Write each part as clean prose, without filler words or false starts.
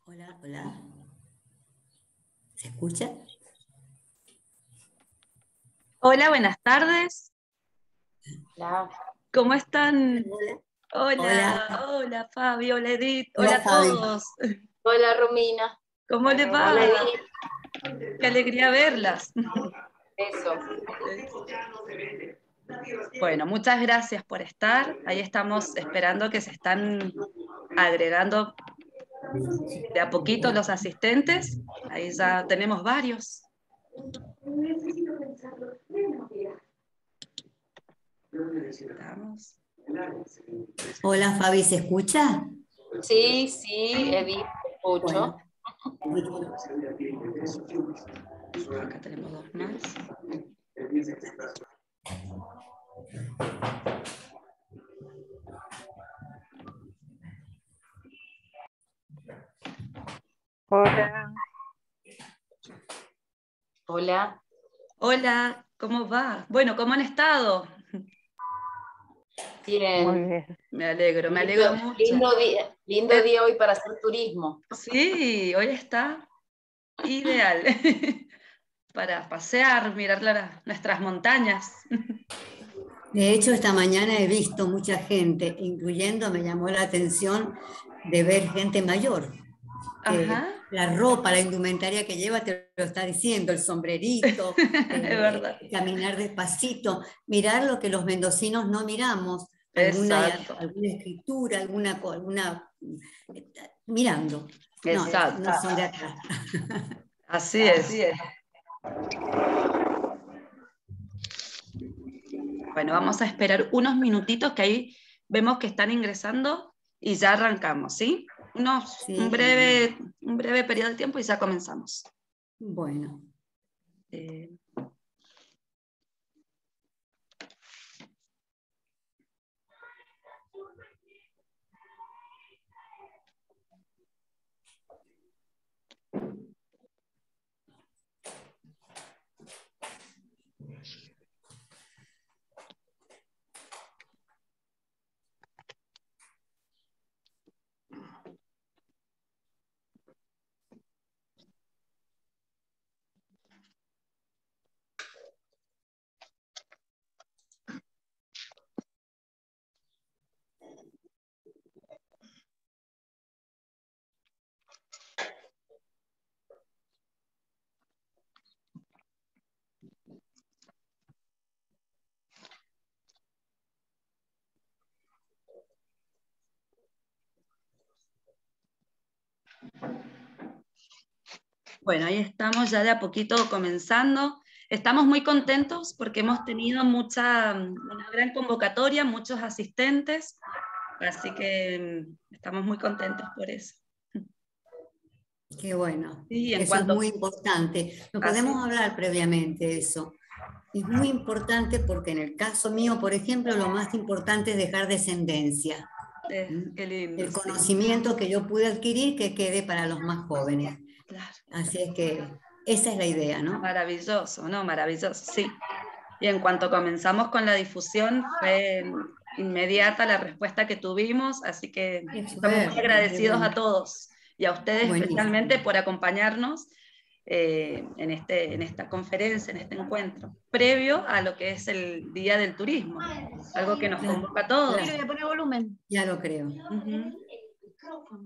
Hola, hola. ¿Se escucha? Hola, buenas tardes. Hola. ¿Cómo están? Hola. Hola, hola Fabi, hola Edith, Hola, hola a Fabi. todos. Hola, Romina. ¿Cómo les va? Hola, Edith. Qué alegría verlas. Eso. Bueno, muchas gracias por estar. Ahí estamos esperando que se están agregando de a poquito los asistentes. Ahí ya tenemos varios. Estamos. Hola, Fabi, ¿se escucha? Sí, sí, Edith, te escucho. Bueno. Acá tenemos dos más. Hola. Hola. Hola, ¿cómo va? Bueno, ¿cómo han estado? Bien. Muy bien. Me alegro mucho. Lindo día hoy para hacer turismo. Sí, hoy está ideal para pasear, mirar nuestras montañas. De hecho, esta mañana he visto mucha gente, incluyendo, me llamó la atención de ver gente mayor. Ajá. La ropa, la indumentaria que lleva te lo está diciendo, el sombrerito, Es verdad. caminar despacito, mirar lo que los mendocinos no miramos, alguna escritura, mirando. Exacto. No son de acá. Así es. Bueno, vamos a esperar unos minutitos que ahí vemos que están ingresando y ya arrancamos, ¿sí? Sí. Un breve periodo de tiempo y ya comenzamos. Bueno. Bueno, ahí estamos ya de a poquito comenzando. Estamos muy contentos porque hemos tenido una gran convocatoria, muchos asistentes, así que estamos muy contentos por eso. Qué bueno. Sí, Eso es muy importante. No podemos hablar previamente de eso. Es muy importante porque en el caso mío, por ejemplo, lo más importante es dejar descendencia. Qué lindo, el conocimiento que yo pude adquirir que quede para los más jóvenes. Claro. Así es que esa es la idea, ¿no? Maravilloso, ¿no? Maravilloso, sí. Y en cuanto comenzamos con la difusión, fue inmediata la respuesta que tuvimos, así que estamos muy agradecidos a todos y a ustedes especialmente por acompañarnos en esta conferencia, en este encuentro, previo a lo que es el Día del Turismo, algo que nos convoca a todos. Claro. Le voy a poner volumen. Ya lo creo.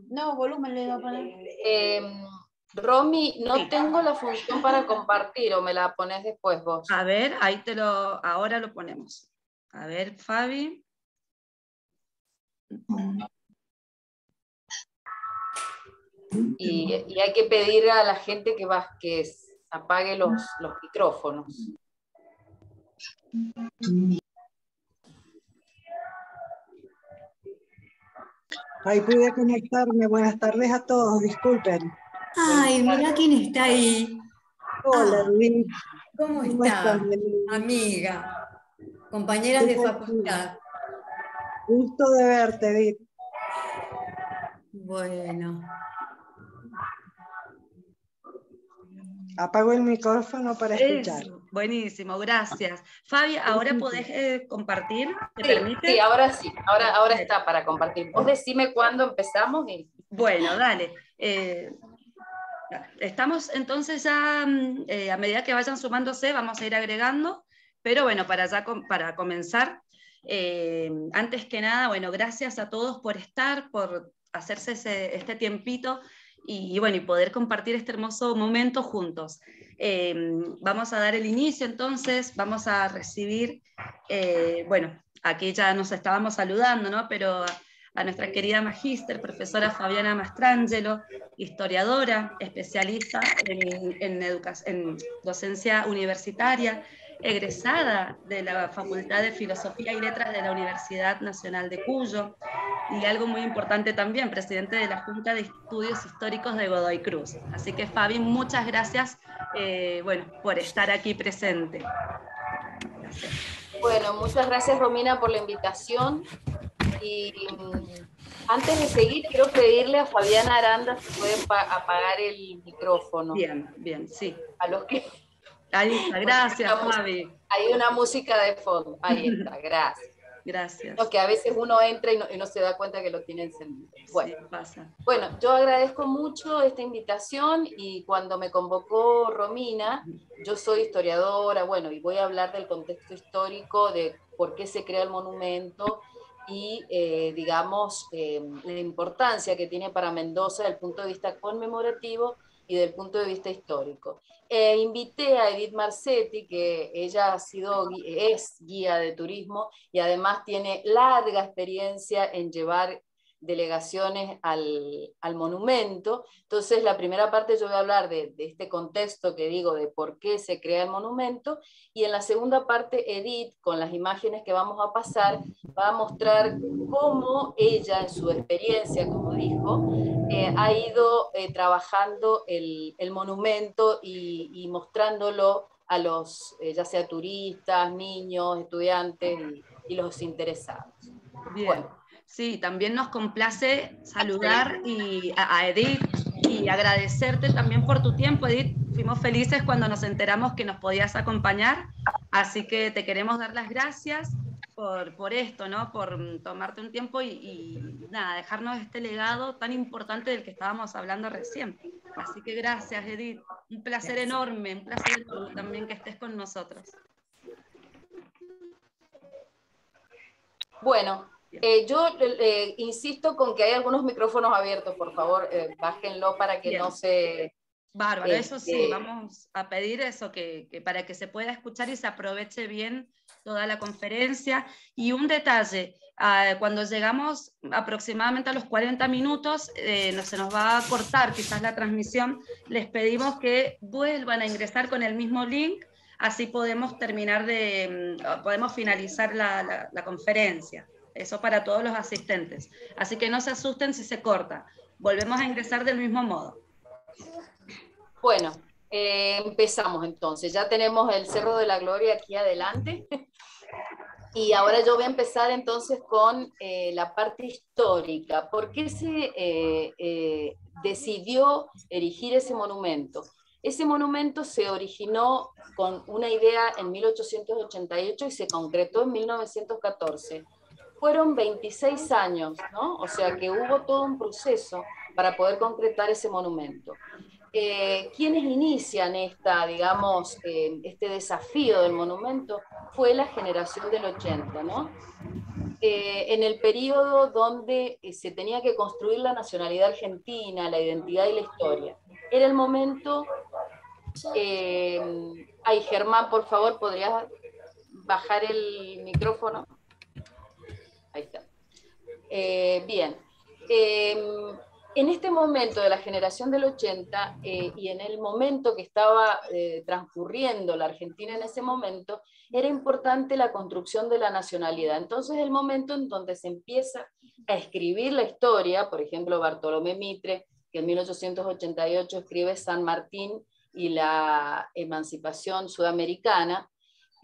No, volumen le voy a poner. Romy, no tengo la función para compartir, o me la pones después vos. A ver, ahora lo ponemos. A ver, Fabi. y hay que pedir a la gente que apague los micrófonos. Ahí pude conectarme. Buenas tardes a todos, disculpen. Ay, mira quién está ahí. Hola, Ah, Edith. ¿cómo ¿Cómo está? estás, Edith? Amiga, compañeras de facultad. Gusto de verte, Edith. Bueno. Apago el micrófono para escuchar. Eso, buenísimo, gracias. Fabi, ¿ahora podés compartir? ¿Te permite? Sí, ahora sí, ahora está para compartir. Vos decime cuándo empezamos. Bueno, dale. Estamos entonces ya, a medida que vayan sumándose, vamos a ir agregando, pero bueno, para comenzar, antes que nada, bueno, gracias a todos por estar, por hacerse este tiempito y bueno, y poder compartir este hermoso momento juntos. Vamos a dar el inicio entonces, vamos a recibir, bueno, aquí ya nos estábamos saludando, ¿no? Pero a nuestra querida magíster, profesora Fabiana Mastrangelo, historiadora, especialista en docencia universitaria, egresada de la Facultad de Filosofía y Letras de la Universidad Nacional de Cuyo, y algo muy importante también, presidente de la Junta de Estudios Históricos de Godoy Cruz. Así que Fabi, muchas gracias bueno, por estar aquí presente. Gracias. Bueno, muchas gracias Romina por la invitación. Y antes de seguir, quiero pedirle a Fabiana Aranda si puede apagar el micrófono. Bien, bien, sí. A los que... Ahí está, gracias, Fabi. Hay una música de fondo. Ahí está, gracias. Gracias. No, que a veces uno entra y no se da cuenta que lo tiene encendido. Bueno, sí, pasa. Bueno, yo agradezco mucho esta invitación y cuando me convocó Romina, yo soy historiadora, bueno, y voy a hablar del contexto histórico, de por qué se crea el monumento y, digamos, la importancia que tiene para Mendoza desde el punto de vista conmemorativo y desde el punto de vista histórico. Invité a Edith Marsetti, que ella es guía de turismo y además tiene larga experiencia en llevar delegaciones al monumento. Entonces, la primera parte yo voy a hablar de este contexto que digo, de por qué se crea el monumento, y en la segunda parte Edith, con las imágenes que vamos a pasar, va a mostrar cómo ella, en su experiencia, como dijo, ha ido trabajando el monumento y mostrándolo a los, ya sea turistas, niños, estudiantes y los interesados. Bien. Bueno. Sí, también nos complace saludar a Edith y agradecerte también por tu tiempo, Edith. Fuimos felices cuando nos enteramos que nos podías acompañar, así que te queremos dar las gracias por esto, ¿no? Por tomarte un tiempo y nada, dejarnos este legado tan importante del que estábamos hablando recién. Así que gracias, Edith. Un placer enorme, un placer también que estés con nosotros. Bueno. Yo insisto con que hay algunos micrófonos abiertos, por favor, bájenlo para que no se... Bárbaro, eso sí, vamos a pedir eso, que para que se pueda escuchar y se aproveche bien toda la conferencia. Y un detalle, cuando llegamos aproximadamente a los 40 minutos, se nos va a cortar quizás la transmisión, les pedimos que vuelvan a ingresar con el mismo link, así podemos podemos finalizar la conferencia. Eso para todos los asistentes. Así que no se asusten si se corta. Volvemos a ingresar del mismo modo. Bueno, empezamos entonces. Ya tenemos el Cerro de la Gloria aquí adelante. Y ahora yo voy a empezar entonces con la parte histórica. ¿Por qué se decidió erigir ese monumento? Ese monumento se originó con una idea en 1888 y se concretó en 1914. Fueron 26 años, ¿no? O sea que hubo todo un proceso para poder concretar ese monumento. Quienes inician digamos, este desafío del monumento fue la generación del 80, ¿no? En el periodo donde se tenía que construir la nacionalidad argentina, la identidad y la historia. Era el momento... ay, Germán, por favor, ¿podrías bajar el micrófono? Ahí está. Bien. en este momento de la generación del 80 y en el momento que estaba transcurriendo la Argentina en ese momento, era importante la construcción de la nacionalidad. Entonces el momento en donde se empieza a escribir la historia, por ejemplo Bartolomé Mitre, que en 1888 escribe San Martín y la emancipación sudamericana,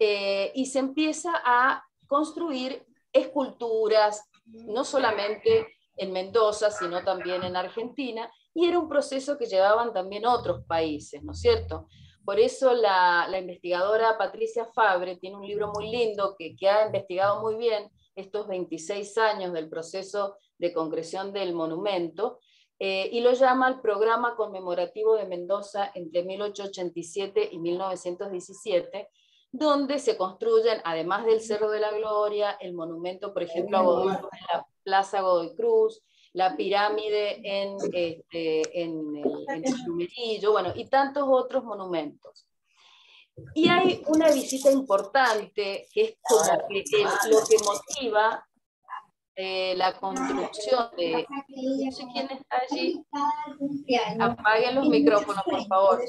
y se empieza a construir esculturas, no solamente en Mendoza, sino también en Argentina, y era un proceso que llevaban también otros países, ¿no es cierto? Por eso la investigadora Patricia Fabre tiene un libro muy lindo que ha investigado muy bien estos 26 años del proceso de concreción del monumento, y lo llama el Programa Conmemorativo de Mendoza entre 1887 y 1917, donde se construyen, además del Cerro de la Gloria, el monumento, por ejemplo, a Godoy Cruz en la Plaza Godoy Cruz, la pirámide en el Plumerillo, bueno, y tantos otros monumentos. Y hay una visita importante, que es como que lo que motiva la construcción de... No sé quién está allí. Apaguen los micrófonos, por favor.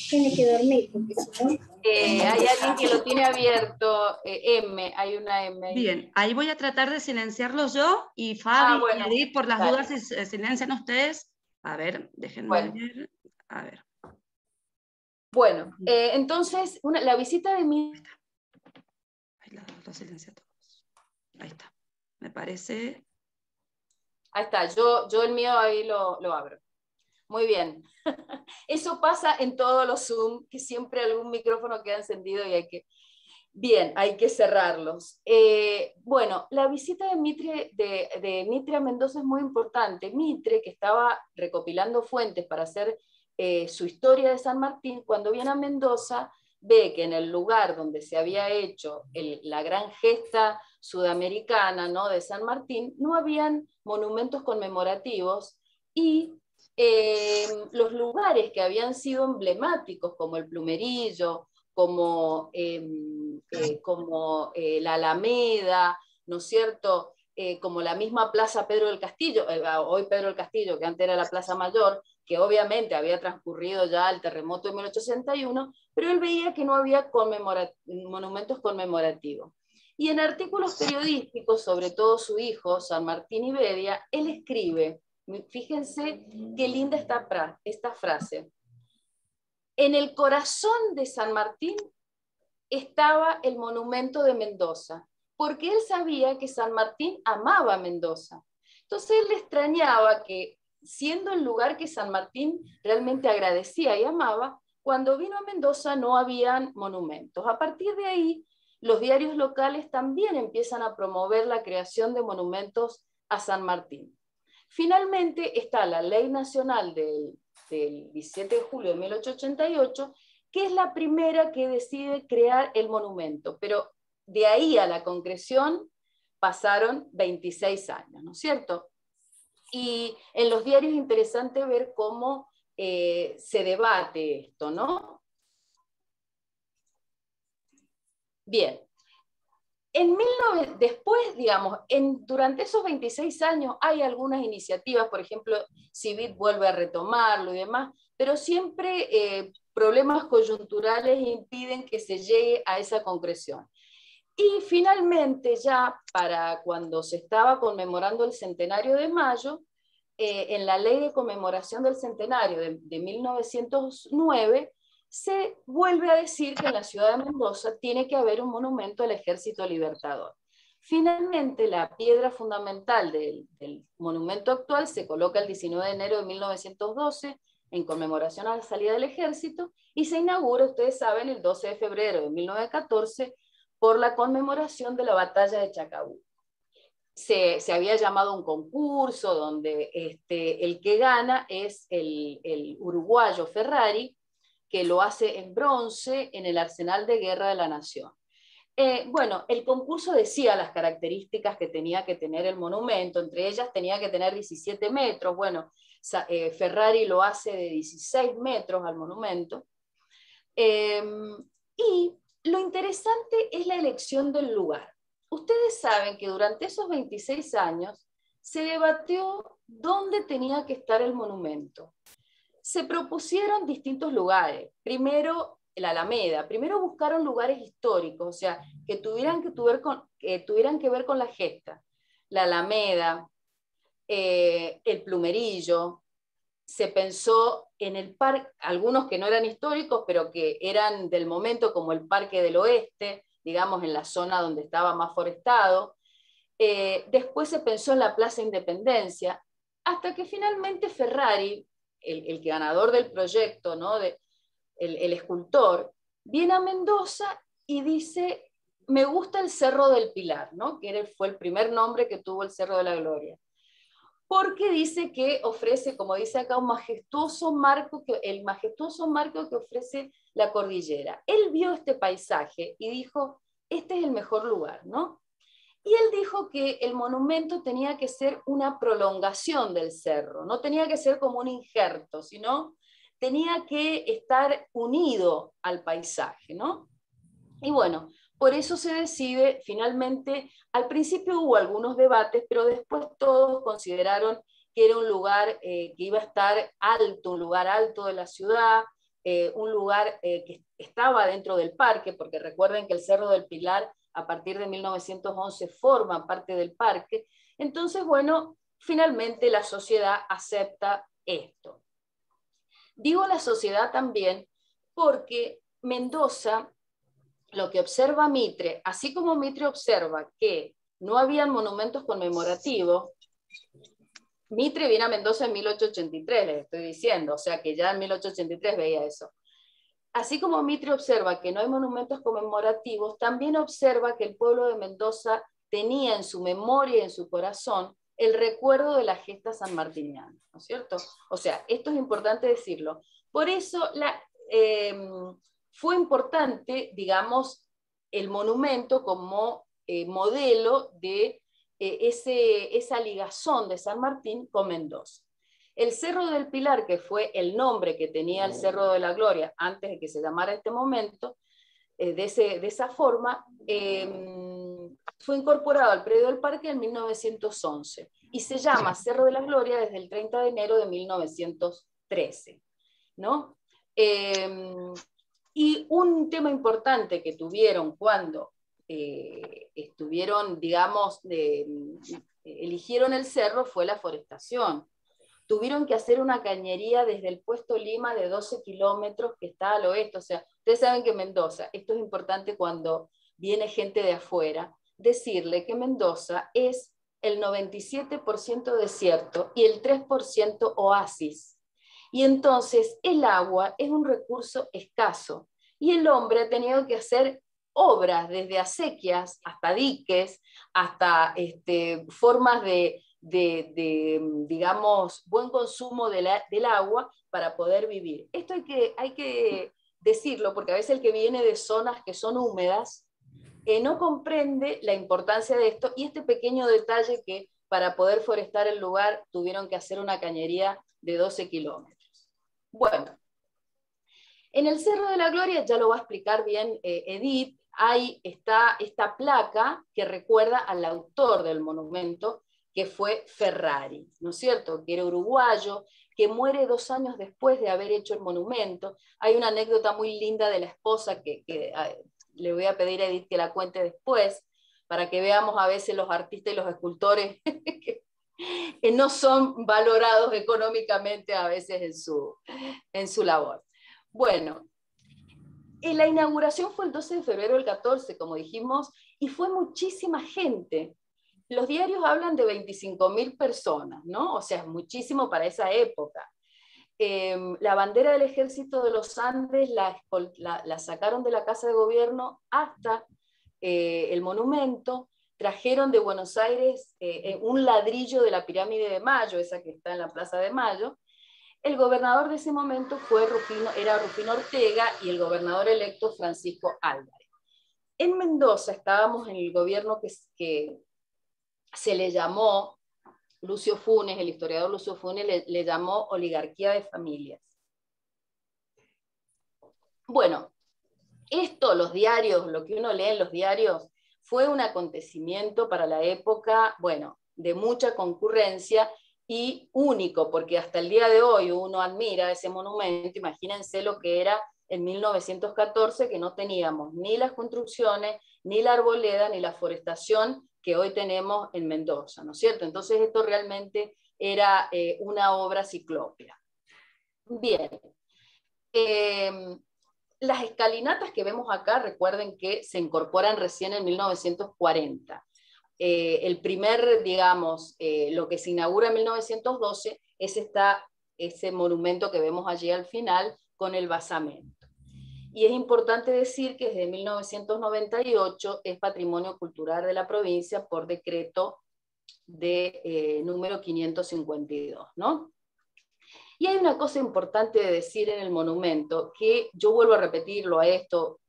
Tiene que dormir, porque si no... hay alguien que lo tiene abierto, M, hay una M. Bien, ahí voy a tratar de silenciarlos yo, y Fabi bueno, y Edith, por las dale. dudas, si silencian ustedes. A ver, déjenme ver. A ver. Bueno, entonces, la visita de mi... Ahí lo silencié a todos. Ahí está. Me parece... Ahí está, yo el mío ahí lo abro. Muy bien. Eso pasa en todos los Zoom, que siempre algún micrófono queda encendido y hay que... Bien, hay que cerrarlos. Bueno, la visita de Mitre a Mendoza es muy importante. Mitre, que estaba recopilando fuentes para hacer su historia de San Martín, cuando viene a Mendoza, ve que en el lugar donde se había hecho la gran gesta sudamericana, ¿no?, de San Martín, no habían monumentos conmemorativos, y los lugares que habían sido emblemáticos, como el Plumerillo, como la Alameda, ¿no es cierto?, como la misma Plaza Pedro del Castillo, hoy Pedro del Castillo, que antes era la Plaza Mayor, que obviamente había transcurrido ya el terremoto de 1861, pero él veía que no había monumentos conmemorativos. Y en artículos periodísticos, sobre todo su hijo, San Martín y Bedia, él escribe, fíjense qué linda esta frase: en el corazón de San Martín estaba el monumento de Mendoza, porque él sabía que San Martín amaba a Mendoza. Entonces él le extrañaba que, siendo el lugar que San Martín realmente agradecía y amaba, cuando vino a Mendoza no habían monumentos. A partir de ahí, los diarios locales también empiezan a promover la creación de monumentos a San Martín. Finalmente está la Ley Nacional del 17 de julio de 1888, que es la primera que decide crear el monumento, pero de ahí a la concreción pasaron 26 años, ¿no es cierto? Y en los diarios es interesante ver cómo se debate esto, ¿no? Bien. Después, digamos, durante esos 26 años hay algunas iniciativas, por ejemplo, Civit vuelve a retomarlo y demás, pero siempre problemas coyunturales impiden que se llegue a esa concreción. Y finalmente, ya para cuando se estaba conmemorando el centenario de Mayo, en la ley de conmemoración del centenario de 1909, se vuelve a decir que en la ciudad de Mendoza tiene que haber un monumento al Ejército Libertador. Finalmente, la piedra fundamental del monumento actual se coloca el 19 de enero de 1912, en conmemoración a la salida del ejército, y se inaugura, ustedes saben, el 12 de febrero de 1914, por la conmemoración de la batalla de Chacabuco. Se había llamado un concurso donde el que gana es el uruguayo Ferrari, que lo hace en bronce en el Arsenal de Guerra de la Nación. Bueno, el concurso decía las características que tenía que tener el monumento, entre ellas tenía que tener 17 metros, bueno, Ferrari lo hace de 16 metros al monumento, y lo interesante es la elección del lugar. Ustedes saben que durante esos 26 años se debatió dónde tenía que estar el monumento. Se propusieron distintos lugares. Primero, la Alameda. Primero buscaron lugares históricos, o sea, que tuvieran que ver con la gesta. La Alameda, el Plumerillo. Se pensó en el parque, algunos que no eran históricos, pero que eran del momento, como el Parque del Oeste, digamos en la zona donde estaba más forestado. Después se pensó en la Plaza Independencia, hasta que finalmente Ferrari, el ganador del proyecto, ¿no? El escultor, viene a Mendoza y dice, me gusta el Cerro del Pilar, ¿no? Que fue el primer nombre que tuvo el Cerro de la Gloria. Porque dice que ofrece, como dice acá, el majestuoso marco que ofrece la cordillera. Él vio este paisaje y dijo, este es el mejor lugar, ¿no? Y él dijo que el monumento tenía que ser una prolongación del cerro, no tenía que ser como un injerto, sino tenía que estar unido al paisaje, ¿no? Y bueno, por eso se decide, finalmente, al principio hubo algunos debates, pero después todos consideraron que era un lugar que iba a estar alto, un lugar alto de la ciudad, un lugar que estaba dentro del parque, porque recuerden que el Cerro del Pilar a partir de 1911 forma parte del parque. Entonces, bueno, finalmente la sociedad acepta esto. Digo la sociedad también porque Mendoza, lo que observa Mitre, así como Mitre observa que no habían monumentos conmemorativos, Mitre viene a Mendoza en 1883, les estoy diciendo, o sea que ya en 1883 veía eso. Así como Mitre observa que no hay monumentos conmemorativos, también observa que el pueblo de Mendoza tenía en su memoria y en su corazón el recuerdo de la gesta sanmartiniana, ¿no es cierto? O sea, esto es importante decirlo. Por eso fue importante, digamos, el monumento como modelo de esa ligazón de San Martín con Mendoza. El Cerro del Pilar, que fue el nombre que tenía el Cerro de la Gloria antes de que se llamara este momento, de esa forma, fue incorporado al predio del parque en 1911 y se llama Cerro de la Gloria desde el 30 de enero de 1913, ¿no? Y un tema importante que tuvieron cuando estuvieron, digamos, eligieron el cerro fue la forestación. Tuvieron que hacer una cañería desde el puesto Lima de 12 kilómetros que está al oeste. O sea, ustedes saben que Mendoza, esto es importante cuando viene gente de afuera, decirle que Mendoza es el 97% desierto y el 3% oasis. Y entonces el agua es un recurso escaso. Y el hombre ha tenido que hacer obras, desde acequias hasta diques, hasta formas de digamos, buen consumo del agua para poder vivir. Esto hay que decirlo, porque a veces el que viene de zonas que son húmedas no comprende la importancia de esto, y este pequeño detalle que para poder forestar el lugar tuvieron que hacer una cañería de 12 kilómetros. Bueno, en el Cerro de la Gloria, ya lo va a explicar bien Edith, está esta placa que recuerda al autor del monumento, que fue Ferrari, ¿no es cierto? Que era uruguayo, que muere 2 años después de haber hecho el monumento. Hay una anécdota muy linda de la esposa que le voy a pedir a Edith que la cuente después, para que veamos a veces los artistas y los escultores que no son valorados económicamente a veces en su labor. Bueno, la inauguración fue el 12 de febrero del 14, como dijimos, y fue muchísima gente. Los diarios hablan de 25.000 personas, ¿no? O sea, es muchísimo para esa época. La bandera del Ejército de los Andes la sacaron de la Casa de Gobierno hasta el monumento. Trajeron de Buenos Aires un ladrillo de la pirámide de Mayo, esa que está en la Plaza de Mayo. El gobernador de ese momento era Rufino Ortega, y el gobernador electo Francisco Álvarez. En Mendoza estábamos en el gobierno que se le llamó, Lucio Funes, el historiador Lucio Funes, le llamó oligarquía de familias. Bueno, esto, los diarios, lo que uno lee en los diarios, fue un acontecimiento para la época, bueno, de mucha concurrencia y único, porque hasta el día de hoy uno admira ese monumento. Imagínense lo que era en 1914, que no teníamos ni las construcciones, ni la arboleda, ni la forestación que hoy tenemos en Mendoza, ¿no es cierto? Entonces esto realmente era una obra ciclópea. Bien. Las escalinatas que vemos acá, recuerden que se incorporan recién en 1940. El primer, digamos, lo que se inaugura en 1912 es ese monumento que vemos allí al final con el basamento. Y es importante decir que desde 1998 es Patrimonio Cultural de la provincia por decreto de número 552, ¿no? Y hay una cosa importante de decir en el monumento, que yo vuelvo a repetirlo a esto,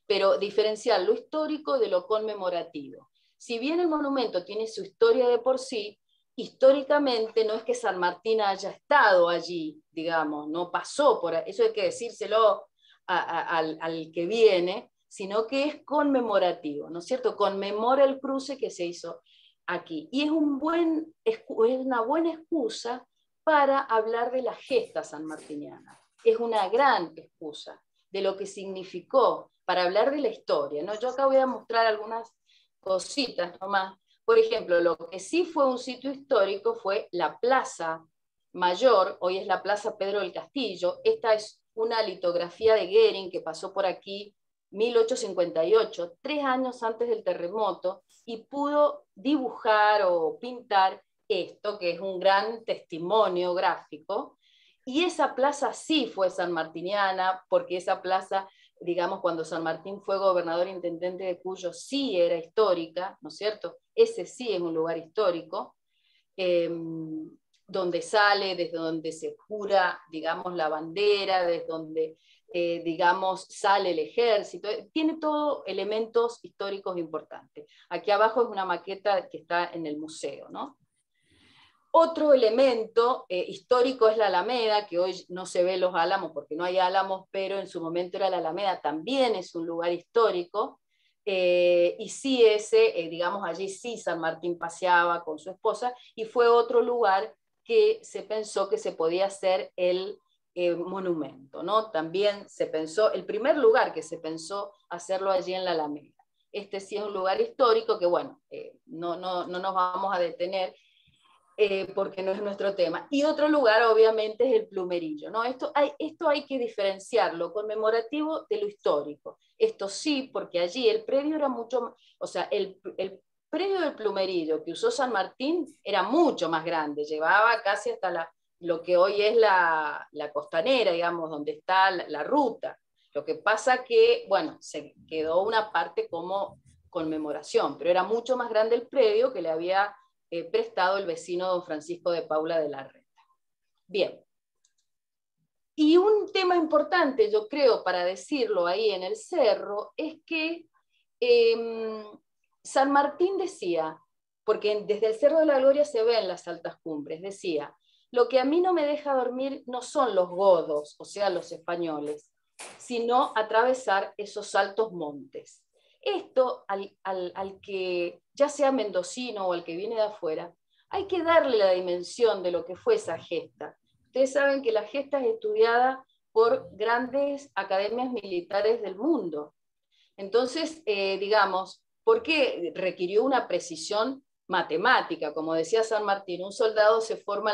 pero diferenciar lo histórico de lo conmemorativo. Si bien el monumento tiene su historia de por sí, históricamente no es que San Martín haya estado allí, digamos, no pasó por ahí, eso hay que decírselo al que viene, sino que es conmemorativo, ¿no es cierto? Conmemora el cruce que se hizo aquí. Y es una buena excusa para hablar de la gesta sanmartiniana. Es una gran excusa de lo que significó, para hablar de la historia, ¿no? Yo acá voy a mostrar algunas cositas nomás. Por ejemplo, lo que sí fue un sitio histórico fue la Plaza Mayor, hoy es la Plaza Pedro del Castillo. Esta es una litografía de Goering que pasó por aquí 1858, 3 años antes del terremoto, y pudo dibujar o pintar esto, que es un gran testimonio gráfico. Y esa plaza sí fue sanmartiniana, porque esa plaza, digamos, cuando San Martín fue gobernador e intendente de Cuyo, sí era histórica, ¿no es cierto? Ese sí es un lugar histórico, donde sale, desde donde se jura, digamos, la bandera, desde donde, digamos, sale el ejército. Tiene todos elementos históricos importantes. Aquí abajo es una maqueta que está en el museo, ¿no? Otro elemento histórico es la Alameda, que hoy no se ve los álamos porque no hay álamos, pero en su momento era la Alameda, también es un lugar histórico, y sí digamos, allí sí San Martín paseaba con su esposa, y fue otro lugar que se pensó que se podía hacer el monumento, ¿no? También se pensó, el primer lugar que se pensó hacerlo allí en la Alameda. Este sí es un lugar histórico que, bueno, no nos vamos a detener, porque no es nuestro tema. Y otro lugar, obviamente, es el Plumerillo, ¿no? Esto hay que diferenciar lo conmemorativo de lo histórico. Esto sí, porque allí el predio era mucho, o sea, el predio del Plumerillo que usó San Martín era mucho más grande, llevaba casi hasta lo que hoy es la costanera, digamos, donde está la ruta. Lo que pasa que, bueno, se quedó una parte como conmemoración, pero era mucho más grande el predio que le había prestado el vecino don Francisco de Paula de la Reta. Bien. Y un tema importante, yo creo, para decirlo ahí en el cerro, es que San Martín decía, porque desde el Cerro de la Gloria se ven las altas cumbres, decía, lo que a mí no me deja dormir no son los godos, o sea, los españoles, sino atravesar esos altos montes. Esto al que ya sea mendocino o al que viene de afuera, hay que darle la dimensión de lo que fue esa gesta. Ustedes saben que la gesta es estudiada por grandes academias militares del mundo. Entonces, digamos, ¿por qué requirió una precisión matemática? Como decía San Martín, un soldado se forma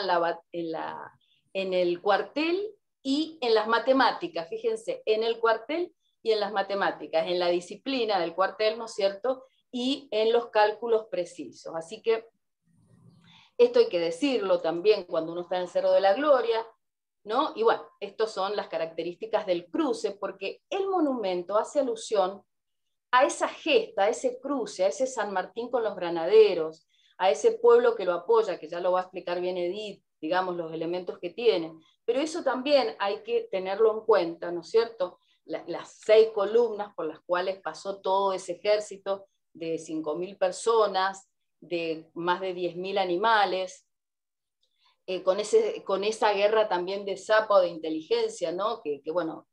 en el cuartel y en las matemáticas, fíjense, en el cuartel y en las matemáticas, en la disciplina del cuartel, ¿no es cierto?, y en los cálculos precisos. Así que esto hay que decirlo también cuando uno está en el Cerro de la Gloria, ¿no? Y bueno, estas son las características del cruce, porque el monumento hace alusión a esa gesta, a ese cruce, a ese San Martín con los granaderos, a ese pueblo que lo apoya, que ya lo va a explicar bien Edith, digamos, los elementos que tiene. Pero eso también hay que tenerlo en cuenta, ¿no es cierto? Las 6 columnas por las cuales pasó todo ese ejército de 5.000 personas, de más de 10.000 animales, con esa guerra también de sapo, de inteligencia, ¿no? Que bueno,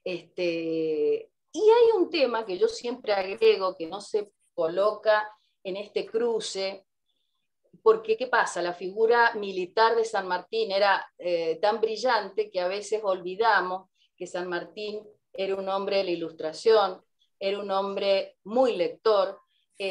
y hay un tema que yo siempre agrego, que no se coloca en este cruce, porque, ¿qué pasa? La figura militar de San Martín era tan brillante que a veces olvidamos que San Martín era un hombre de la Ilustración, era un hombre muy lector,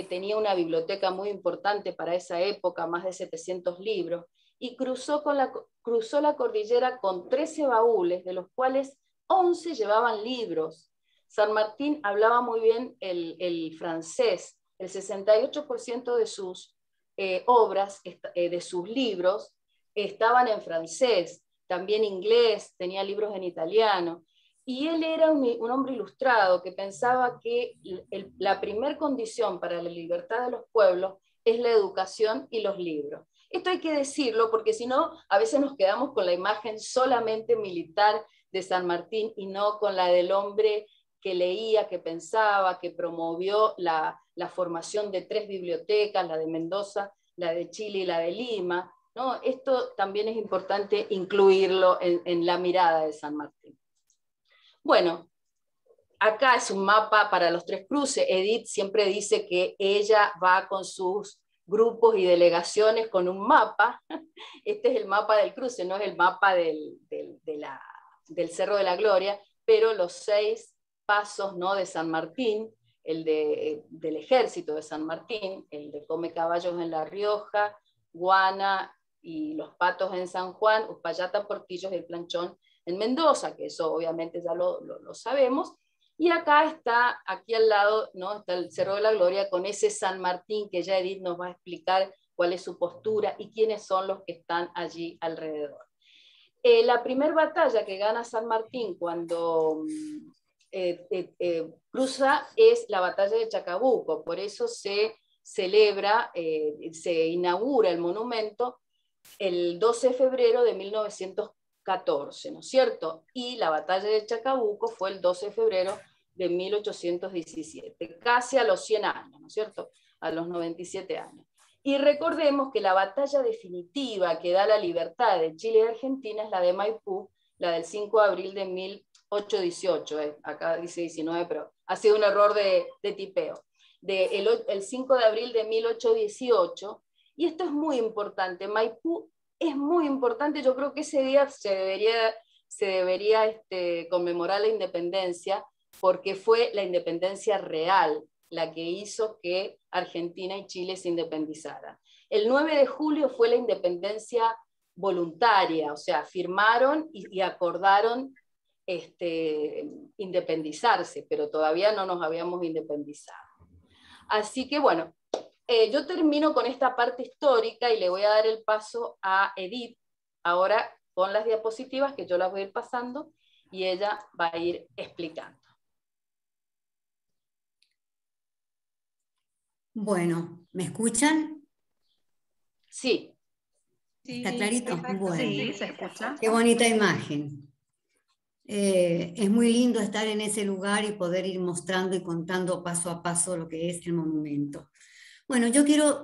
tenía una biblioteca muy importante para esa época, más de 700 libros, y cruzó la cordillera con 13 baúles, de los cuales 11 llevaban libros. San Martín hablaba muy bien el francés, el 68% de sus obras, de sus libros, estaban en francés, también inglés, tenía libros en italiano, y él era un hombre ilustrado que pensaba que la primer condición para la libertad de los pueblos es la educación y los libros. Esto hay que decirlo porque si no, a veces nos quedamos con la imagen solamente militar de San Martín y no con la del hombre que leía, que pensaba, que promovió la formación de 3 bibliotecas, la de Mendoza, la de Chile y la de Lima, ¿no? Esto también es importante incluirlo en la mirada de San Martín. Bueno, acá es un mapa para los 3 cruces. Edith siempre dice que ella va con sus grupos y delegaciones con un mapa. Este es el mapa del cruce, no es el mapa del Cerro de la Gloria, pero los 6 pasos, ¿no?, de San Martín, el del ejército de San Martín, el de Come Caballos en La Rioja, Guana y Los Patos en San Juan, Uspallata, Portillos y el Planchón en Mendoza, que eso obviamente ya lo sabemos. Y acá está, aquí al lado, ¿no?, está el Cerro de la Gloria con ese San Martín que ya Edith nos va a explicar cuál es su postura y quiénes son los que están allí alrededor. La primera batalla que gana San Martín cuando cruza es la batalla de Chacabuco, por eso se celebra, se inaugura el monumento el 12 de febrero de 1914, ¿no es cierto? Y la batalla de Chacabuco fue el 12 de febrero de 1817, casi a los 100 años, ¿no es cierto? A los 97 años. Y recordemos que la batalla definitiva que da la libertad de Chile y Argentina es la de Maipú, la del 5 de abril de 1818, acá dice 19, pero ha sido un error de tipeo, el 5 de abril de 1818, y esto es muy importante, Maipú es muy importante, yo creo que ese día se debería conmemorar la independencia, porque fue la independencia real la que hizo que Argentina y Chile se independizaran. El 9 de julio fue la independencia voluntaria, o sea, firmaron y acordaron independizarse, pero todavía no nos habíamos independizado. Así que bueno, yo termino con esta parte histórica y le voy a dar el paso a Edith, ahora con las diapositivas que yo las voy a ir pasando y ella va a ir explicando. Bueno, ¿me escuchan? Sí. ¿Está clarito? Bueno, sí, se escucha. Qué bonita imagen. Es muy lindo estar en ese lugar y poder ir mostrando y contando paso a paso lo que es el monumento. Bueno, yo quiero,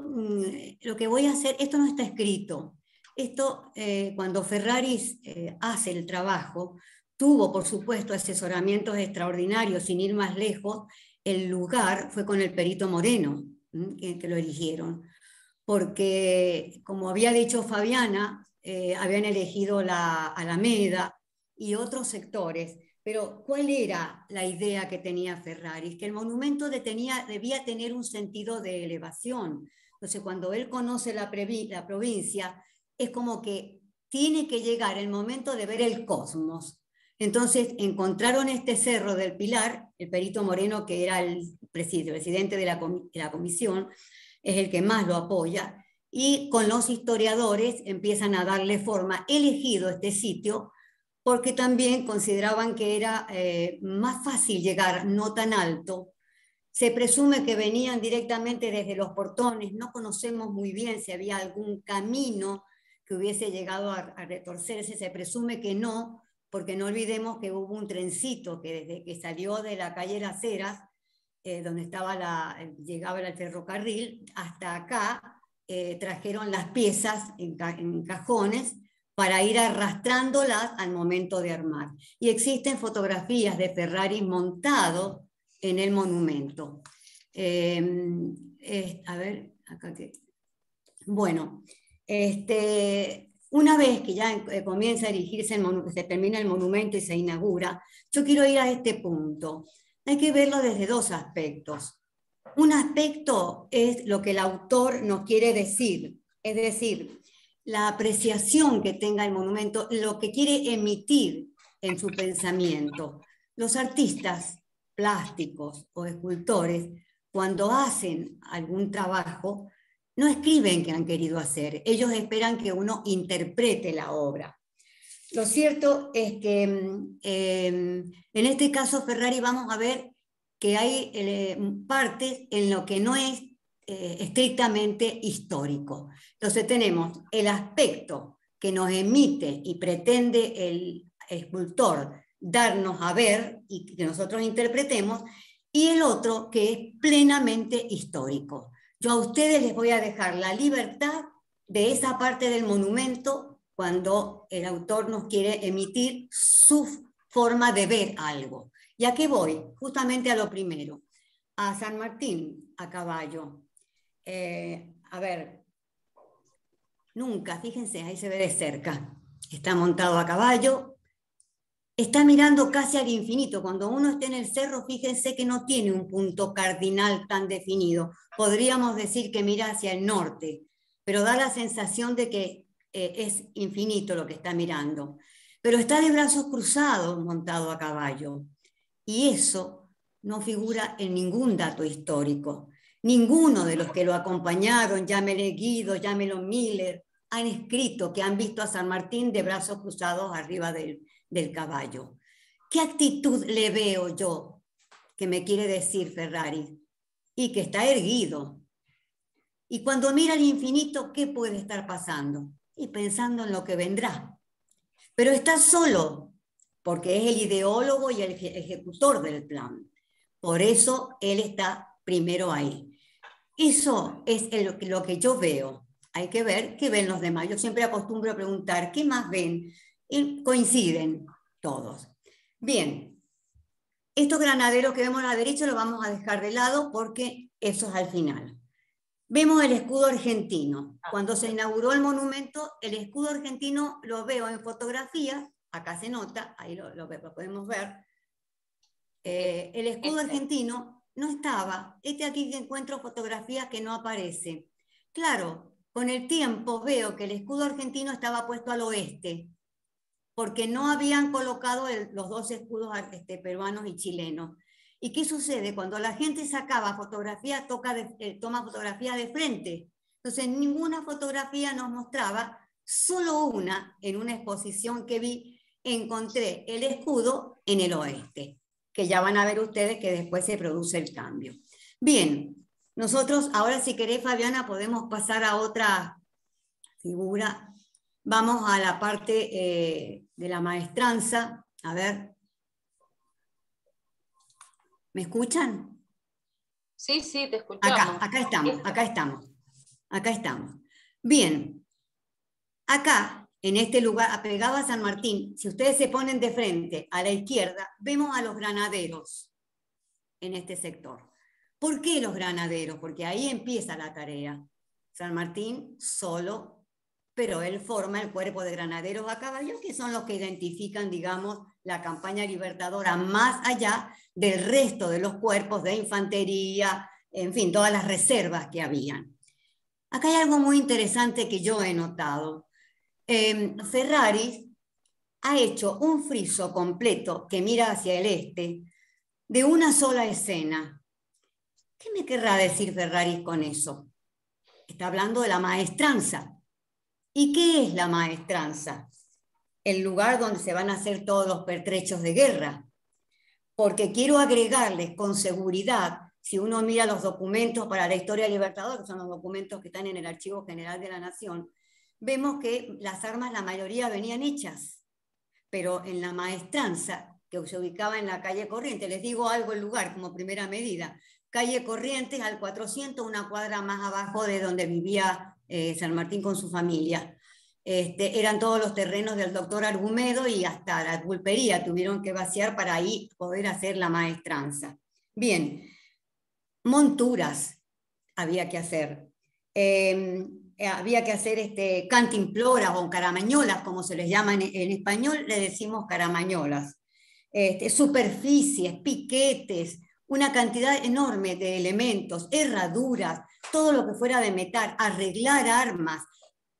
lo que voy a hacer, esto no está escrito. Esto, cuando Ferraris hace el trabajo, tuvo, por supuesto, asesoramientos extraordinarios, sin ir más lejos. El lugar fue con el perito Moreno, que lo eligieron, porque, como había dicho Fabiana, habían elegido la Alameda y otros sectores, pero ¿cuál era la idea que tenía Ferraris? Que el monumento debía tener un sentido de elevación. Entonces, cuando él conoce la provincia, es como que tiene que llegar el momento de ver el cosmos. Entonces encontraron este Cerro del Pilar, el perito Moreno, que era el presidente de la comisión, es el que más lo apoya, y con los historiadores empiezan a darle forma, elegido este sitio, porque también consideraban que era más fácil llegar, no tan alto. Se presume que venían directamente desde los portones, no conocemos muy bien si había algún camino que hubiese llegado a retorcerse, se presume que no, porque no olvidemos que hubo un trencito que desde que salió de la calle Las Heras, donde llegaba el ferrocarril, hasta acá trajeron las piezas en cajones para ir arrastrándolas al momento de armar. Y existen fotografías de Ferraris montado en el monumento. A ver, acá que... Bueno, una vez que ya comienza a erigirse, se termina el monumento y se inaugura, yo quiero ir a este punto. Hay que verlo desde dos aspectos. Un aspecto es lo que el autor nos quiere decir, es decir, la apreciación que tenga el monumento, lo que quiere emitir en su pensamiento. Los artistas plásticos o escultores, cuando hacen algún trabajo, no escriben qué han querido hacer, ellos esperan que uno interprete la obra. Lo cierto es que en este caso Ferrari vamos a ver que hay partes en lo que no es estrictamente histórico. Entonces tenemos el aspecto que nos emite y pretende el escultor darnos a ver y que nosotros interpretemos, y el otro que es plenamente histórico. Yo a ustedes les voy a dejar la libertad de esa parte del monumento cuando el autor nos quiere emitir su forma de ver algo. ¿Y a qué voy? Justamente a lo primero, a San Martín a caballo. A ver, nunca, fíjense, ahí se ve de cerca, está montado a caballo, está mirando casi al infinito. Cuando uno está en el cerro, fíjense que no tiene un punto cardinal tan definido. Podríamos decir que mira hacia el norte, pero da la sensación de que es infinito lo que está mirando. Pero está de brazos cruzados montado a caballo. Y eso no figura en ningún dato histórico. Ninguno de los que lo acompañaron, llámelo Guido, llámelo Miller, han escrito que han visto a San Martín de brazos cruzados arriba del caballo. ¿Qué actitud le veo yo que me quiere decir Ferrari? Y que está erguido. Y cuando mira al infinito, ¿qué puede estar pasando? Y pensando en lo que vendrá. Pero está solo, porque es el ideólogo y el ejecutor del plan. Por eso él está primero ahí. Eso es lo que yo veo. Hay que ver qué ven los demás. Yo siempre acostumbro a preguntar, ¿qué más ven? Y coinciden todos. Bien, estos granaderos que vemos a la derecha los vamos a dejar de lado porque eso es al final. Vemos el escudo argentino. Cuando se inauguró el monumento, el escudo argentino lo veo en fotografías, acá se nota, ahí lo podemos ver. El escudo argentino no estaba. Aquí que encuentro fotografías que no aparecen. Claro, con el tiempo veo que el escudo argentino estaba puesto al oeste, porque no habían colocado los dos escudos peruanos y chilenos. ¿Y qué sucede? Cuando la gente sacaba fotografías, toma fotografía de frente. Entonces, ninguna fotografía nos mostraba, solo una, en una exposición que vi, encontré el escudo en el oeste, que ya van a ver ustedes que después se produce el cambio. Bien, nosotros ahora, si querés, Fabiana, podemos pasar a otra figura. Vamos a la parte de la maestranza. A ver. ¿Me escuchan? Sí, sí, te escuchamos. Acá estamos. Bien. Acá, en este lugar, apegado a San Martín, si ustedes se ponen de frente a la izquierda, vemos a los granaderos en este sector. ¿Por qué los granaderos? Porque ahí empieza la tarea. San Martín solo, pero él forma el cuerpo de granaderos a caballo, que son los que identifican, digamos, la campaña libertadora, más allá del resto de los cuerpos de infantería, en fin, todas las reservas que habían. Acá hay algo muy interesante que yo he notado. Ferrari ha hecho un friso completo que mira hacia el este, de una sola escena. ¿Qué me querrá decir Ferrari con eso? Está hablando de la maestranza. ¿Y qué es la maestranza? El lugar donde se van a hacer todos los pertrechos de guerra. Porque quiero agregarles con seguridad, si uno mira los documentos para la historia libertadora, que son los documentos que están en el Archivo General de la Nación, vemos que las armas, la mayoría venían hechas, pero en la maestranza, que se ubicaba en la calle Corrientes, les digo algo el lugar como primera medida, calle Corrientes al 400, una cuadra más abajo de donde vivía San Martín con su familia. Eran todos los terrenos del doctor Argumedo y hasta la pulpería tuvieron que vaciar para ahí poder hacer la maestranza. Bien, monturas había que hacer. había que hacer cantimploras o caramañolas, como se les llama en español, le decimos caramañolas. Superficies, piquetes, una cantidad enorme de elementos, herraduras, todo lo que fuera de metal, arreglar armas,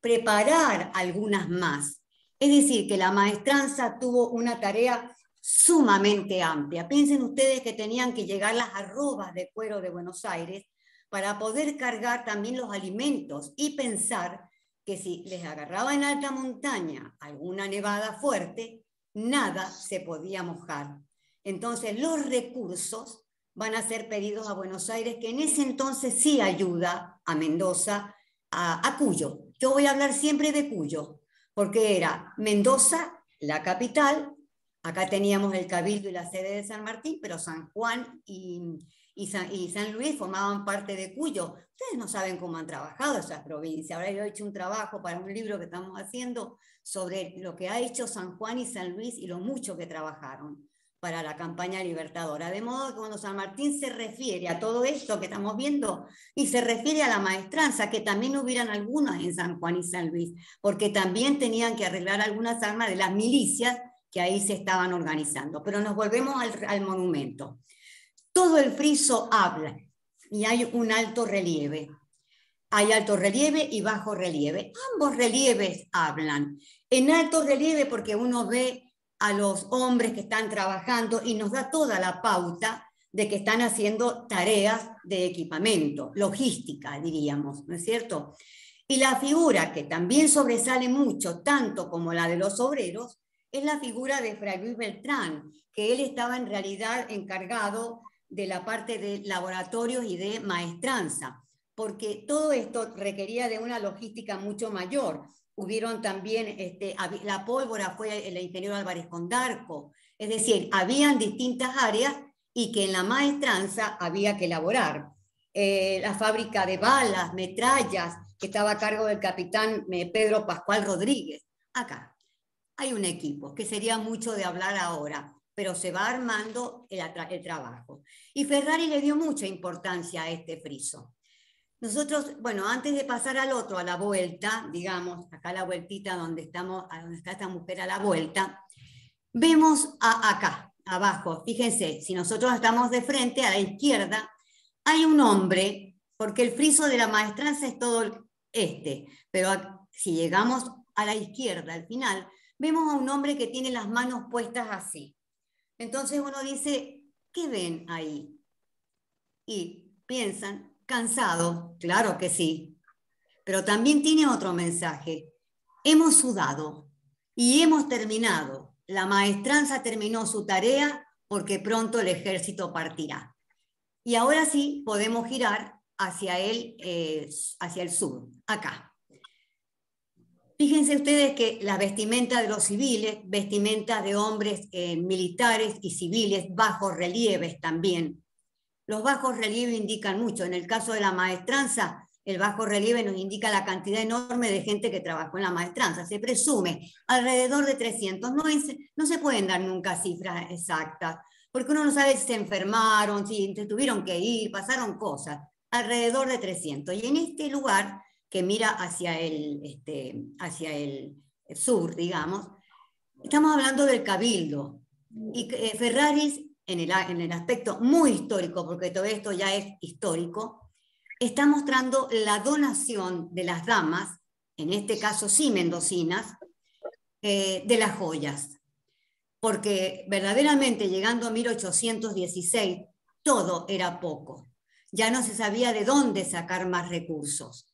preparar algunas más. Es decir, que la maestranza tuvo una tarea sumamente amplia. Piensen ustedes que tenían que llegar las arrobas de cuero de Buenos Aires para poder cargar también los alimentos y pensar que si les agarraba en alta montaña alguna nevada fuerte, nada se podía mojar. Entonces los recursos van a ser pedidos a Buenos Aires, que en ese entonces sí ayuda a Mendoza, a Cuyo. Yo voy a hablar siempre de Cuyo, porque era Mendoza, la capital. Acá teníamos el Cabildo y la sede de San Martín, pero San Juan y San Luis formaban parte de Cuyo. Ustedes no saben cómo han trabajado esas provincias. Ahora yo he hecho un trabajo para un libro que estamos haciendo sobre lo que ha hecho San Juan y San Luis y lo mucho que trabajaron para la campaña libertadora. De modo que cuando San Martín se refiere a todo esto que estamos viendo, y se refiere a la maestranza, que también hubieran algunas en San Juan y San Luis, porque también tenían que arreglar algunas armas de las milicias que ahí se estaban organizando. Pero nos volvemos al monumento. Todo el friso habla y hay un alto relieve. Hay alto relieve y bajo relieve. Ambos relieves hablan. En alto relieve porque uno ve a los hombres que están trabajando y nos da toda la pauta de que están haciendo tareas de equipamiento, logística, diríamos, ¿no es cierto? Y la figura que también sobresale mucho, tanto como la de los obreros, es la figura de Fray Luis Beltrán, que él estaba en realidad encargado de la parte de laboratorios y de maestranza, porque todo esto requería de una logística mucho mayor. Hubieron también, la pólvora fue el ingeniero Álvarez Condarco, es decir, habían distintas áreas y que en la maestranza había que elaborar. La fábrica de balas, metrallas, que estaba a cargo del capitán Pedro Pascual Rodríguez. Acá hay un equipo, que sería mucho de hablar ahora, pero se va armando el trabajo. Y Ferrari le dio mucha importancia a este friso. Nosotros, bueno, antes de pasar al otro, a la vuelta, digamos, acá la vueltita donde está esta mujer a la vuelta, vemos acá, abajo, fíjense, si nosotros estamos de frente, a la izquierda, hay un hombre, porque el friso de la maestranza es todo pero si llegamos a la izquierda, al final, vemos a un hombre que tiene las manos puestas así. Entonces uno dice, ¿qué ven ahí? Y piensan, cansado, claro que sí, pero también tiene otro mensaje. Hemos sudado y hemos terminado. La maestranza terminó su tarea porque pronto el ejército partirá. Y ahora sí podemos girar hacia el sur, acá. Fíjense ustedes que la vestimenta de los civiles, vestimenta de hombres militares y civiles, bajos relieves también. Los bajos relieves indican mucho. En el caso de la maestranza, el bajo relieve nos indica la cantidad enorme de gente que trabajó en la maestranza. Se presume alrededor de 300. No se pueden dar nunca cifras exactas, porque uno no sabe si se enfermaron, si tuvieron que ir, pasaron cosas. Alrededor de 300. Y en este lugar, que mira hacia el sur, digamos, estamos hablando del Cabildo. Y Ferraris, en el aspecto muy histórico, porque todo esto ya es histórico, está mostrando la donación de las damas, en este caso sí mendocinas, de las joyas. Porque verdaderamente llegando a 1816, todo era poco. Ya no se sabía de dónde sacar más recursos.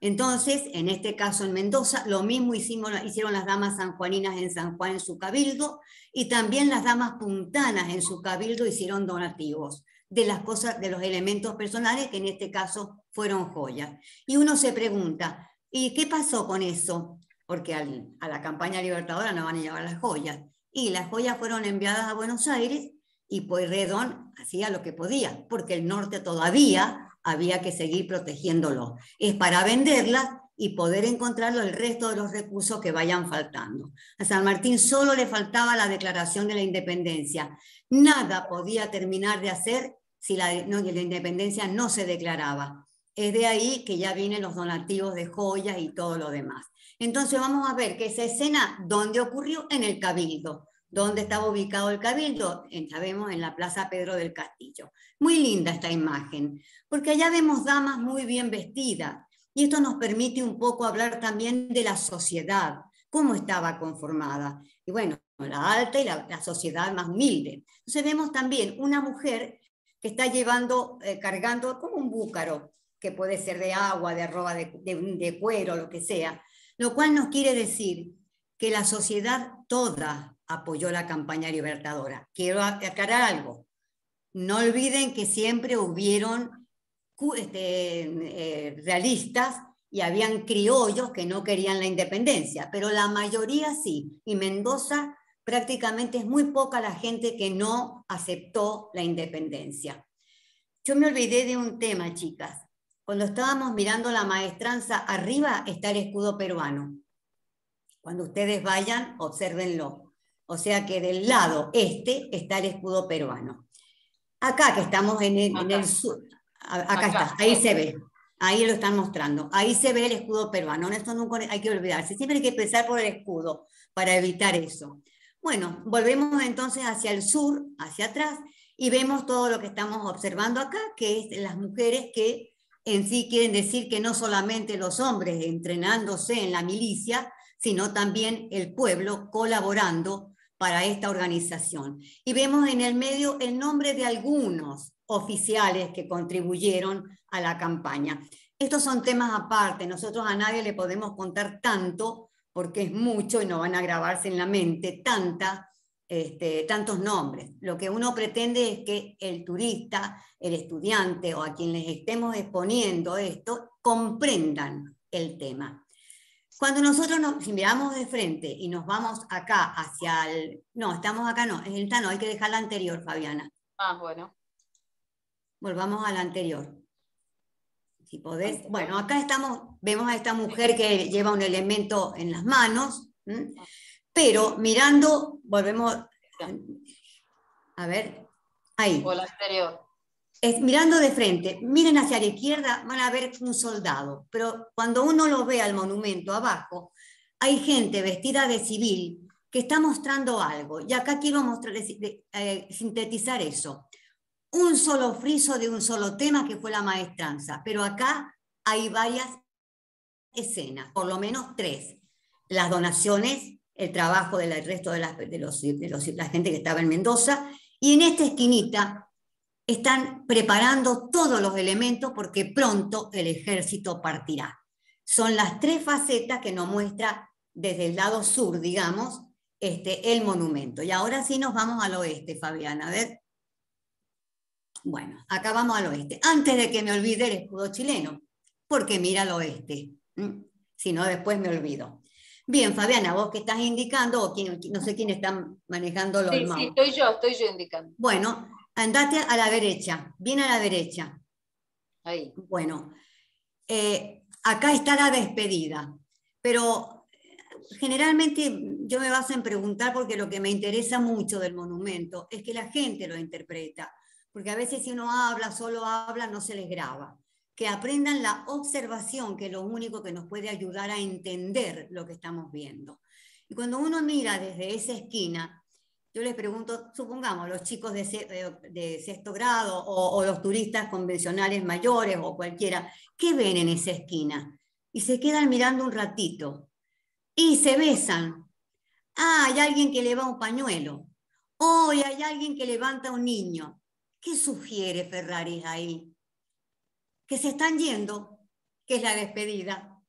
Entonces, en este caso en Mendoza, lo mismo hicieron las damas sanjuaninas en San Juan en su cabildo, y también las damas puntanas en su cabildo hicieron donativos de las cosas, de los elementos personales, que en este caso fueron joyas. Y uno se pregunta, ¿y qué pasó con eso? Porque a la campaña libertadora no van a llevar las joyas. Y las joyas fueron enviadas a Buenos Aires, y Pueyrredón hacía lo que podía, porque el norte todavía había que seguir protegiéndolo. Es para venderlas y poder encontrar el resto de los recursos que vayan faltando. A San Martín solo le faltaba la declaración de la independencia. Nada podía terminar de hacer si la independencia no se declaraba. es de ahí que ya vienen los donativos de joyas y todo lo demás. Entonces vamos a ver que esa escena, ¿dónde ocurrió? En el Cabildo. ¿Dónde estaba ubicado el Cabildo? Sabemos, en la Plaza Pedro del Castillo. Muy linda esta imagen, porque allá vemos damas muy bien vestidas, y esto nos permite un poco hablar también de la sociedad, cómo estaba conformada. Y bueno, la alta y la sociedad más humilde. Entonces vemos también una mujer que está llevando, cargando como un búcaro, que puede ser de agua, de arroba, de cuero, lo que sea, lo cual nos quiere decir que la sociedad toda apoyó la campaña libertadora. Quiero aclarar algo. No olviden que siempre hubieron realistas y habían criollos que no querían la independencia, pero la mayoría sí. Y Mendoza prácticamente es muy poca la gente que no aceptó la independencia. Yo me olvidé de un tema, chicas. Cuando estábamos mirando la maestranza, arriba está el escudo peruano. Cuando ustedes vayan, obsérvenlo. O sea que del lado este está el escudo peruano. Acá que estamos en el sur, acá está, ahí se ve. Ahí lo están mostrando. Ahí se ve el escudo peruano. Esto nunca hay que olvidarse. Siempre hay que empezar por el escudo para evitar eso. Bueno, volvemos entonces hacia el sur, hacia atrás, y vemos todo lo que estamos observando acá, que es las mujeres que en sí quieren decir que no solamente los hombres entrenándose en la milicia, sino también el pueblo colaborando para esta organización. Y vemos en el medio el nombre de algunos oficiales que contribuyeron a la campaña. Estos son temas aparte, nosotros a nadie le podemos contar tanto, porque es mucho y no van a grabarse en la mente tantos nombres. Lo que uno pretende es que el turista, el estudiante o a quien les estemos exponiendo esto, comprendan el tema. Cuando nosotros si miramos de frente y nos vamos acá hacia el... No, estamos acá no, en esta no, hay que dejar la anterior, Fabiana. Ah, bueno. Volvamos a la anterior. Si podés. Bueno, acá vemos a esta mujer que lleva un elemento en las manos, pero mirando, volvemos, a ver, ahí. O la anterior. Mirando de frente, miren hacia la izquierda, van a ver un soldado, pero cuando uno lo ve al monumento abajo, hay gente vestida de civil que está mostrando algo, y acá quiero sintetizar eso. Un solo friso de un solo tema que fue la maestranza, pero acá hay varias escenas, por lo menos 3. Las donaciones, el trabajo del resto de la gente que estaba en Mendoza, y en esta esquinita están preparando todos los elementos porque pronto el ejército partirá. Son las 3 facetas que nos muestra desde el lado sur, digamos, el monumento. Y ahora sí nos vamos al oeste, Fabiana, a ver. Bueno, acá vamos al oeste. Antes de que me olvide el escudo chileno, porque mira al oeste. Si no, después me olvido. Bien, Fabiana, vos que estás indicando, o no sé quién está manejando los mouse. Sí, estoy yo indicando. Bueno, andate a la derecha, bien a la derecha. Ahí. Bueno, acá está la despedida, pero generalmente yo me baso en preguntar porque lo que me interesa mucho del monumento es que la gente lo interpreta, porque a veces si uno solo habla, no se les graba. Que aprendan la observación, que es lo único que nos puede ayudar a entender lo que estamos viendo. Y cuando uno mira desde esa esquina, yo les pregunto, supongamos, los chicos de 6º grado o los turistas convencionales mayores o cualquiera, ¿qué ven en esa esquina? Y se quedan mirando un ratito y se besan. Ah, hay alguien que leva un pañuelo. Oh, y hay alguien que levanta a un niño. ¿Qué sugiere Ferraris ahí? Que se están yendo, que es la despedida.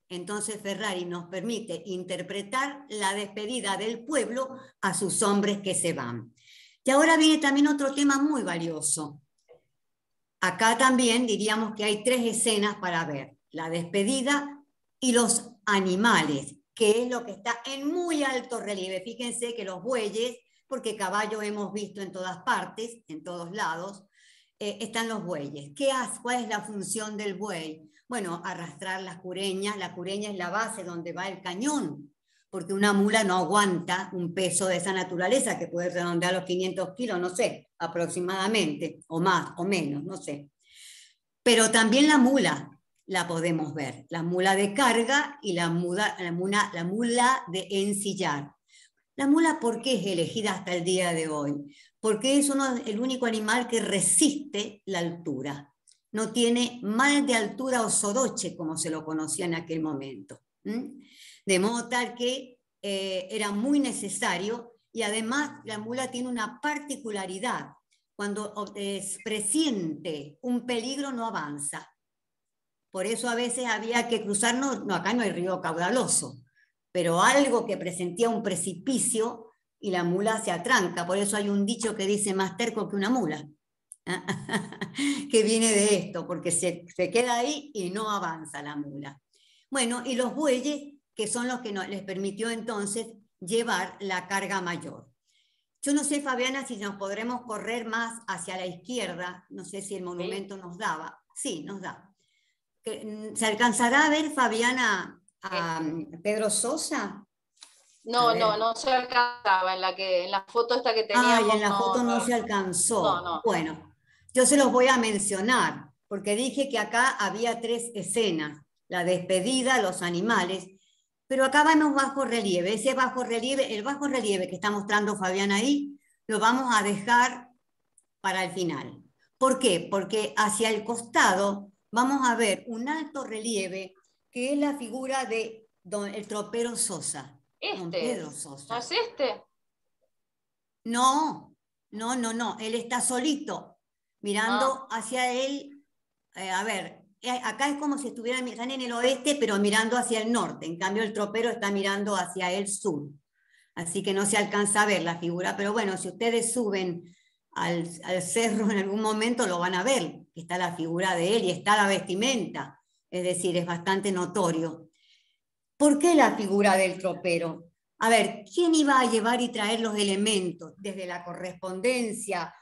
Entonces Ferrari nos permite interpretar la despedida del pueblo a sus hombres que se van. Y ahora viene también otro tema muy valioso. Acá también diríamos que hay 3 escenas para ver. La despedida y los animales, que es lo que está en muy alto relieve. Fíjense que los bueyes, porque caballo hemos visto en todas partes, en todos lados, están los bueyes. ¿Cuál es la función del buey? Bueno, arrastrar las cureñas. La cureña es la base donde va el cañón, porque una mula no aguanta un peso de esa naturaleza, que puede redondear los 500 kilos, no sé, aproximadamente, o más, o menos, no sé. Pero también la mula la podemos ver, la mula de carga y la mula de ensillar. La mula, ¿por qué es elegida hasta el día de hoy? Porque es el único animal que resiste la altura. No tiene mal de altura o soroche, como se lo conocía en aquel momento. De modo tal que era muy necesario, y además la mula tiene una particularidad. Cuando presiente un peligro no avanza. Por eso a veces había que cruzarnos, no, acá no hay río caudaloso, pero algo que presentía un precipicio y la mula se atranca. Por eso hay un dicho que dice más terco que una mula, que viene de esto, porque se queda ahí y no avanza la mula. Bueno, y los bueyes, que son los que les permitió entonces llevar la carga mayor. Yo no sé, Fabiana, si nos podremos correr más hacia la izquierda, no sé si el monumento nos daba. Sí, nos da. ¿Se alcanzará a ver, Fabiana, a Pedro Sosa? No se alcanzaba en la foto esta que teníamos. Ay, en la foto no se alcanzó. No. Bueno, yo se los voy a mencionar, porque dije que acá había 3 escenas, la despedida, los animales, pero acá vemos bajo relieve. Ese bajo relieve, el bajo relieve que está mostrando Fabiana ahí, lo vamos a dejar para el final. ¿Por qué? Porque hacia el costado vamos a ver un alto relieve que es la figura de el tropero Sosa. Don Pedro Sosa. ¿No es este? No, él está solito, mirando hacia él. A ver, acá es como si están en el oeste, pero mirando hacia el norte. En cambio, el tropero está mirando hacia el sur. Así que no se alcanza a ver la figura, pero bueno, si ustedes suben al cerro en algún momento lo van a ver, que está la figura de él y está la vestimenta, es decir, es bastante notorio. ¿Por qué la figura del tropero? A ver, ¿quién iba a llevar y traer los elementos? Desde la correspondencia,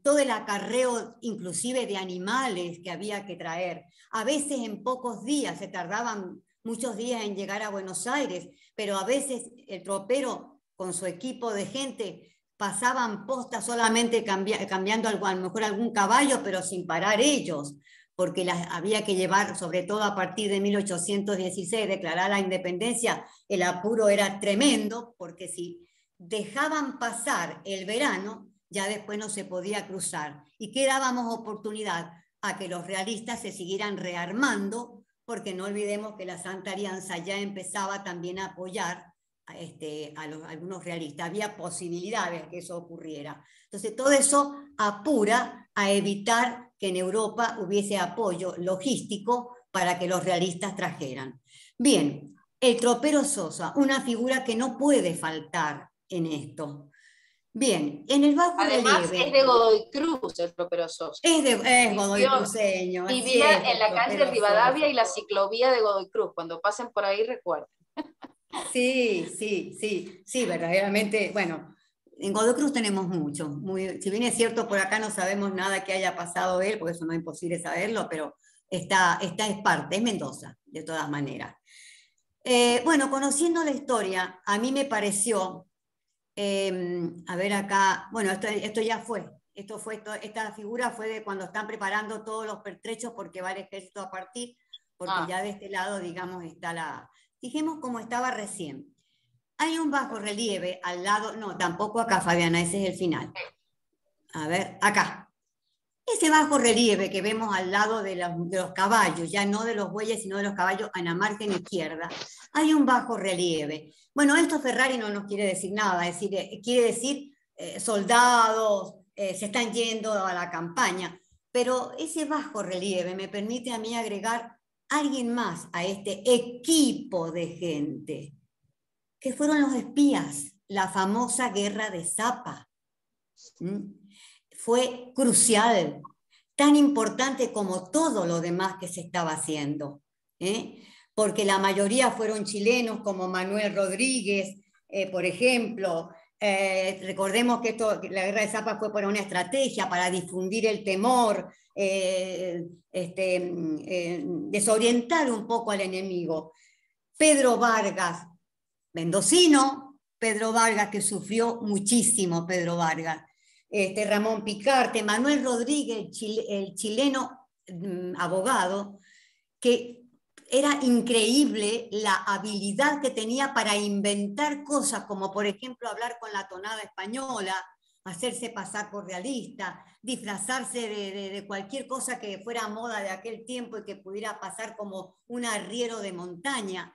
todo el acarreo inclusive de animales que había que traer. A veces en pocos días, se tardaban muchos días en llegar a Buenos Aires, pero a veces el tropero con su equipo de gente pasaban posta solamente cambiando algo, a lo mejor algún caballo, pero sin parar ellos, porque había que llevar, sobre todo a partir de 1816, declarar la independencia, el apuro era tremendo, porque si dejaban pasar el verano, ya después no se podía cruzar. ¿Y qué dábamos oportunidad? A que los realistas se siguieran rearmando, porque no olvidemos que la Santa Alianza ya empezaba también a apoyar a algunos realistas. Había posibilidades de que eso ocurriera. Entonces todo eso apura a evitar que en Europa hubiese apoyo logístico para que los realistas trajeran. Bien, el tropero Sosa, una figura que no puede faltar en esto. Bien, en el bajo además relieve, es de Godoy Cruz el tropero Sosa. Es Godoy Cruceño. Vivía en la calle Rivadavia y la ciclovía de Godoy Cruz. Cuando pasen por ahí, recuerden. Sí, verdaderamente. Bueno, en Godoy Cruz tenemos mucho. Si bien es cierto, por acá no sabemos nada que haya pasado él, porque eso no es imposible saberlo, pero esta es parte, es Mendoza, de todas maneras. Bueno, conociendo la historia, a mí me pareció, a ver acá, bueno, esto ya fue. Esta figura fue de cuando están preparando todos los pertrechos porque va el ejército a partir, porque ya de este lado, digamos, está dijimos como estaba recién. Hay un bajo relieve al lado, no, tampoco acá, Fabiana, ese es el final. A ver, acá. Ese bajo relieve que vemos al lado de los caballos, ya no de los bueyes, sino de los caballos en la margen izquierda, hay un bajo relieve. Bueno, esto Ferrari no nos quiere decir nada, es decir, quiere decir soldados, se están yendo a la campaña, pero ese bajo relieve me permite a mí agregar a alguien más a este equipo de gente, que fueron los espías, la famosa guerra de Zapa. Fue crucial, tan importante como todo lo demás que se estaba haciendo, porque la mayoría fueron chilenos como Manuel Rodríguez, por ejemplo. Recordemos que la guerra de Zapa fue por una estrategia para difundir el temor, desorientar un poco al enemigo. Pedro Vargas, mendocino, Pedro Vargas, que sufrió muchísimo, Pedro Vargas. Ramón Picarte, Manuel Rodríguez, el chileno abogado, que era increíble la habilidad que tenía para inventar cosas, como por ejemplo hablar con la tonada española, hacerse pasar por realista, disfrazarse de cualquier cosa que fuera moda de aquel tiempo y que pudiera pasar como un arriero de montaña.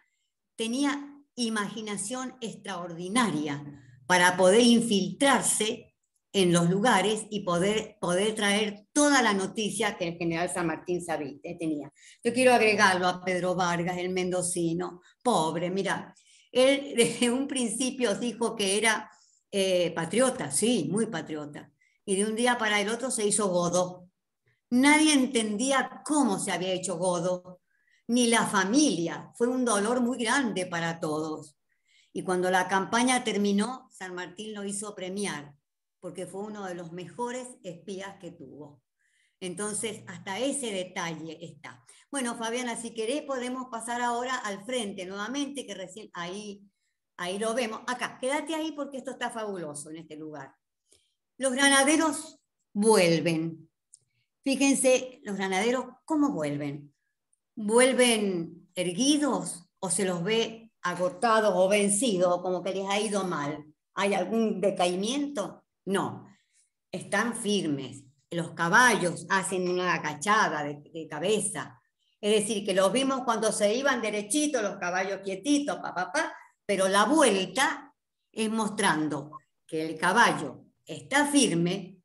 Tenía imaginación extraordinaria para poder infiltrarse en los lugares y poder traer toda la noticia que el general San Martín tenía. Yo quiero agregarlo a Pedro Vargas, el mendocino, pobre, mira, él desde un principio dijo que era patriota, sí, muy patriota, y de un día para el otro se hizo godo. Nadie entendía cómo se había hecho godo, ni la familia, fue un dolor muy grande para todos. Y cuando la campaña terminó, San Martín lo hizo premiar, porque fue uno de los mejores espías que tuvo. Entonces, hasta ese detalle está. Bueno, Fabiana, si querés podemos pasar ahora al frente nuevamente, que recién ahí lo vemos. Acá, quédate ahí porque esto está fabuloso en este lugar. Los granaderos vuelven. Fíjense, los granaderos, ¿cómo vuelven? ¿Vuelven erguidos o se los ve agotados o vencidos, como que les ha ido mal? ¿Hay algún decaimiento? No, están firmes. Los caballos hacen una agachada de cabeza. Es decir, que los vimos cuando se iban derechitos, los caballos quietitos, pero la vuelta es mostrando que el caballo está firme,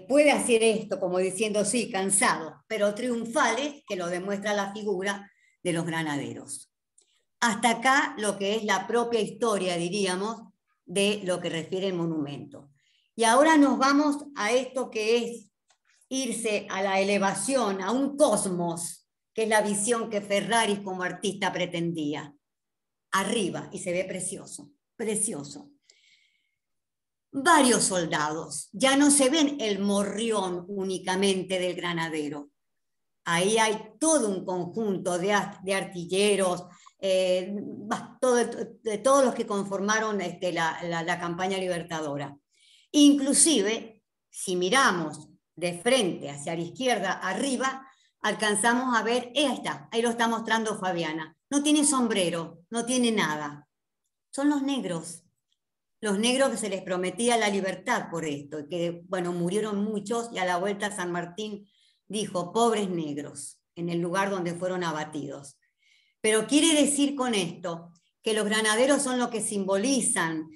puede hacer esto como diciendo sí, cansado, pero triunfales, que lo demuestra la figura de los granaderos. Hasta acá lo que es la propia historia, diríamos, de lo que refiere el monumento. Y ahora nos vamos a esto que es irse a la elevación, a un cosmos, que es la visión que Ferraris como artista pretendía. Arriba, y se ve precioso, precioso. Varios soldados, ya no se ven el morrión únicamente del granadero. Ahí hay todo un conjunto de artilleros, de todos los que conformaron la campaña libertadora. Inclusive, si miramos de frente hacia la izquierda arriba, alcanzamos a ver, ahí está, ahí lo está mostrando Fabiana. No tiene sombrero, no tiene nada. Son los negros que se les prometía la libertad por esto, que bueno, murieron muchos y a la vuelta San Martín dijo, pobres negros, en el lugar donde fueron abatidos. Pero quiere decir con esto que los granaderos son lo que simbolizan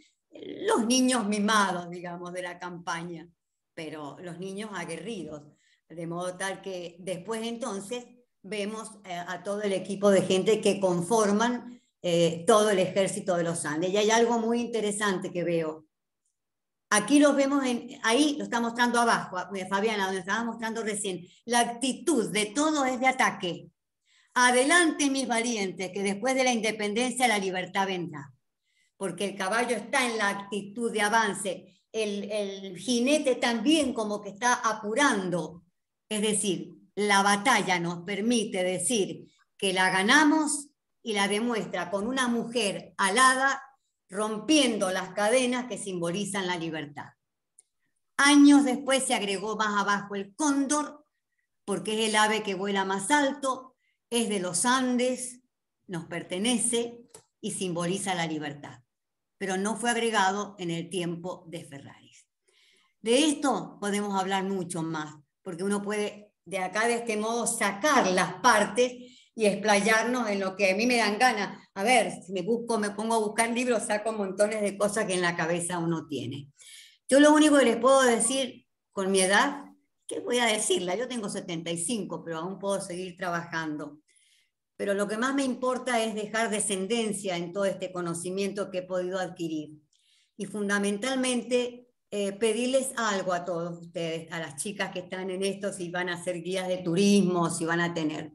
los niños mimados, digamos, de la campaña, pero los niños aguerridos, de modo tal que después entonces vemos a todo el equipo de gente que conforman todo el ejército de los Andes. Y hay algo muy interesante que veo. Aquí los vemos, ahí lo está mostrando abajo, Fabiana, donde estaba mostrando recién. La actitud de todo es de ataque. Adelante, mis valientes, que después de la independencia la libertad vendrá. Porque el caballo está en la actitud de avance. El jinete también como que está apurando. Es decir, la batalla nos permite decir que la ganamos y la demuestra con una mujer alada rompiendo las cadenas que simbolizan la libertad. Años después se agregó más abajo el cóndor, porque es el ave que vuela más alto, es de los Andes, nos pertenece y simboliza la libertad. Pero no fue agregado en el tiempo de Ferraris. De esto podemos hablar mucho más, porque uno puede de acá de este modo sacar las partes y explayarnos en lo que a mí me dan ganas. A ver, si me pongo a buscar libros, saco montones de cosas que en la cabeza uno tiene. Yo lo único que les puedo decir con mi edad, ¿qué voy a decirla? Yo tengo 75, pero aún puedo seguir trabajando. Pero lo que más me importa es dejar descendencia en todo este conocimiento que he podido adquirir. Y fundamentalmente pedirles algo a todos ustedes, a las chicas que están en esto, si van a ser guías de turismo, si van a tener.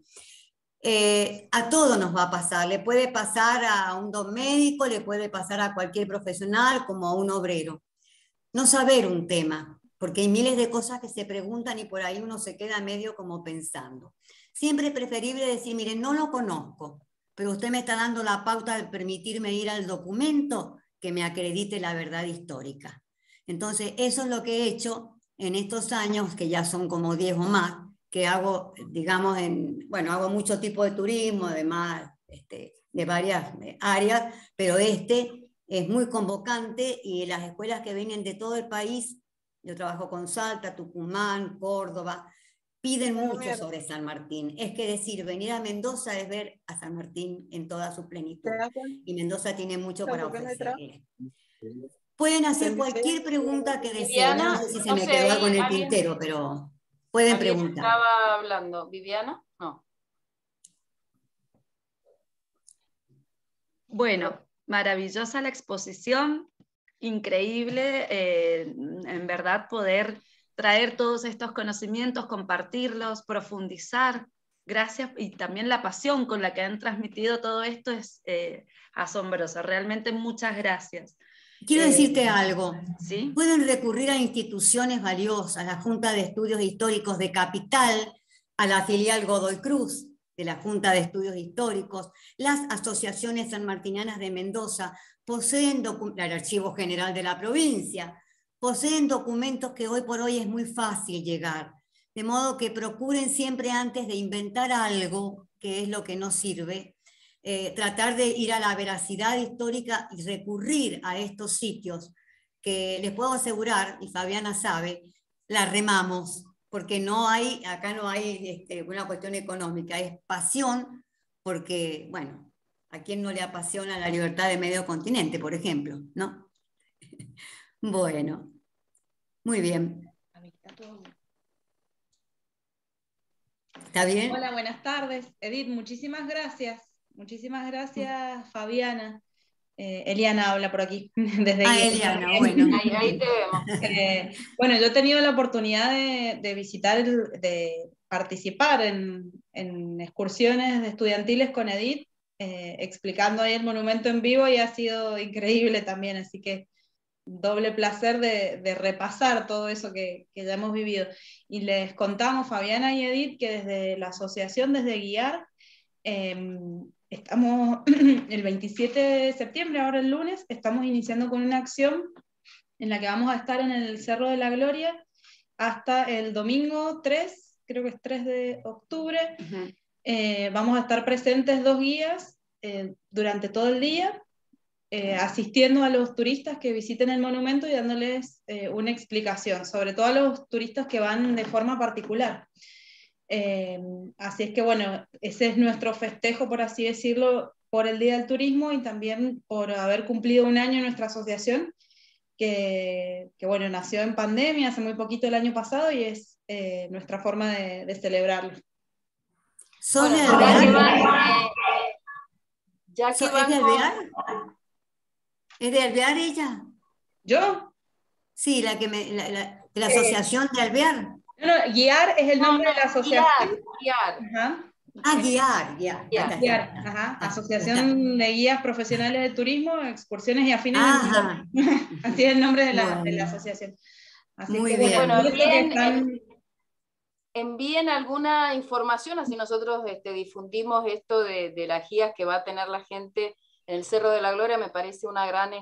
A todos nos va a pasar, le puede pasar a un don médico, le puede pasar a cualquier profesional como a un obrero. No saber un tema, porque hay miles de cosas que se preguntan y por ahí uno se queda medio como pensando. Siempre es preferible decir, miren, no lo conozco, pero usted me está dando la pauta de permitirme ir al documento que me acredite la verdad histórica. Entonces, eso es lo que he hecho en estos años, que ya son como 10 o más, que hago, digamos, bueno, hago mucho tipo de turismo, además de varias áreas, pero es muy convocante y las escuelas que vienen de todo el país, yo trabajo con Salta, Tucumán, Córdoba, piden mucho sobre San Martín. Es que decir, venir a Mendoza es ver a San Martín en toda su plenitud. Y Mendoza tiene mucho para ofrecerle. Pueden hacer cualquier pregunta que deseen. Yo no sé si se me quedó algo en el tintero, pero pueden preguntar. Estaba hablando. ¿Viviana? No. Bueno, maravillosa la exposición, increíble, en verdad poder traer todos estos conocimientos, compartirlos, profundizar. Gracias, y también la pasión con la que han transmitido todo esto es asombroso. Realmente muchas gracias. Quiero decirte algo. ¿Sí? Pueden recurrir a instituciones valiosas, la Junta de Estudios Históricos de Capital, a la filial Godoy Cruz de la Junta de Estudios Históricos, las asociaciones sanmartinianas de Mendoza poseen el Archivo General de la provincia, poseen documentos que hoy por hoy es muy fácil llegar, de modo que procuren siempre antes de inventar algo, que es lo que no sirve, tratar de ir a la veracidad histórica y recurrir a estos sitios que les puedo asegurar, y Fabiana sabe, la remamos, porque acá no hay una cuestión económica, es pasión, porque, bueno, ¿a quién no le apasiona la libertad de medio continente, por ejemplo? ¿No? Bueno, muy bien. ¿Está bien? Hola, buenas tardes. Edith, muchísimas gracias. Muchísimas gracias, Fabiana. Eliana habla por aquí. Desde Eliana, bueno. Ahí te vemos. Bueno, yo he tenido la oportunidad de visitar, de participar en excursiones estudiantiles con Edith, explicando ahí el monumento en vivo, y ha sido increíble también, así que doble placer de repasar todo eso que ya hemos vivido. Y les contamos, Fabiana y Edith, que desde la asociación, desde Guiar, estamos el 27 de septiembre, ahora el lunes, estamos iniciando con una acción en la que vamos a estar en el Cerro de la Gloria hasta el domingo 3, creo que es 3 de octubre. Vamos a estar presentes 2 guías durante todo el día, asistiendo a los turistas que visiten el monumento y dándoles una explicación, sobre todo a los turistas que van de forma particular. Así es que bueno, ese es nuestro festejo, por así decirlo, por el Día del Turismo y también por haber cumplido un año en nuestra asociación, que bueno, nació en pandemia hace muy poquito el año pasado, y es nuestra forma de celebrarlo. ¿Sos de Alvear? ¿Es de Alvear ella? ¿Yo? Sí, de la asociación de Alvear. No, Guiar es el nombre de la asociación. Guiar. Ajá. Guiar. Ajá. Asociación de Guías Profesionales de Turismo, Excursiones y Afines. Así es el nombre de la asociación. Así muy que, bien. Bueno, envíen alguna información, así nosotros difundimos esto de las guías que va a tener la gente en el Cerro de la Gloria. Me parece una gran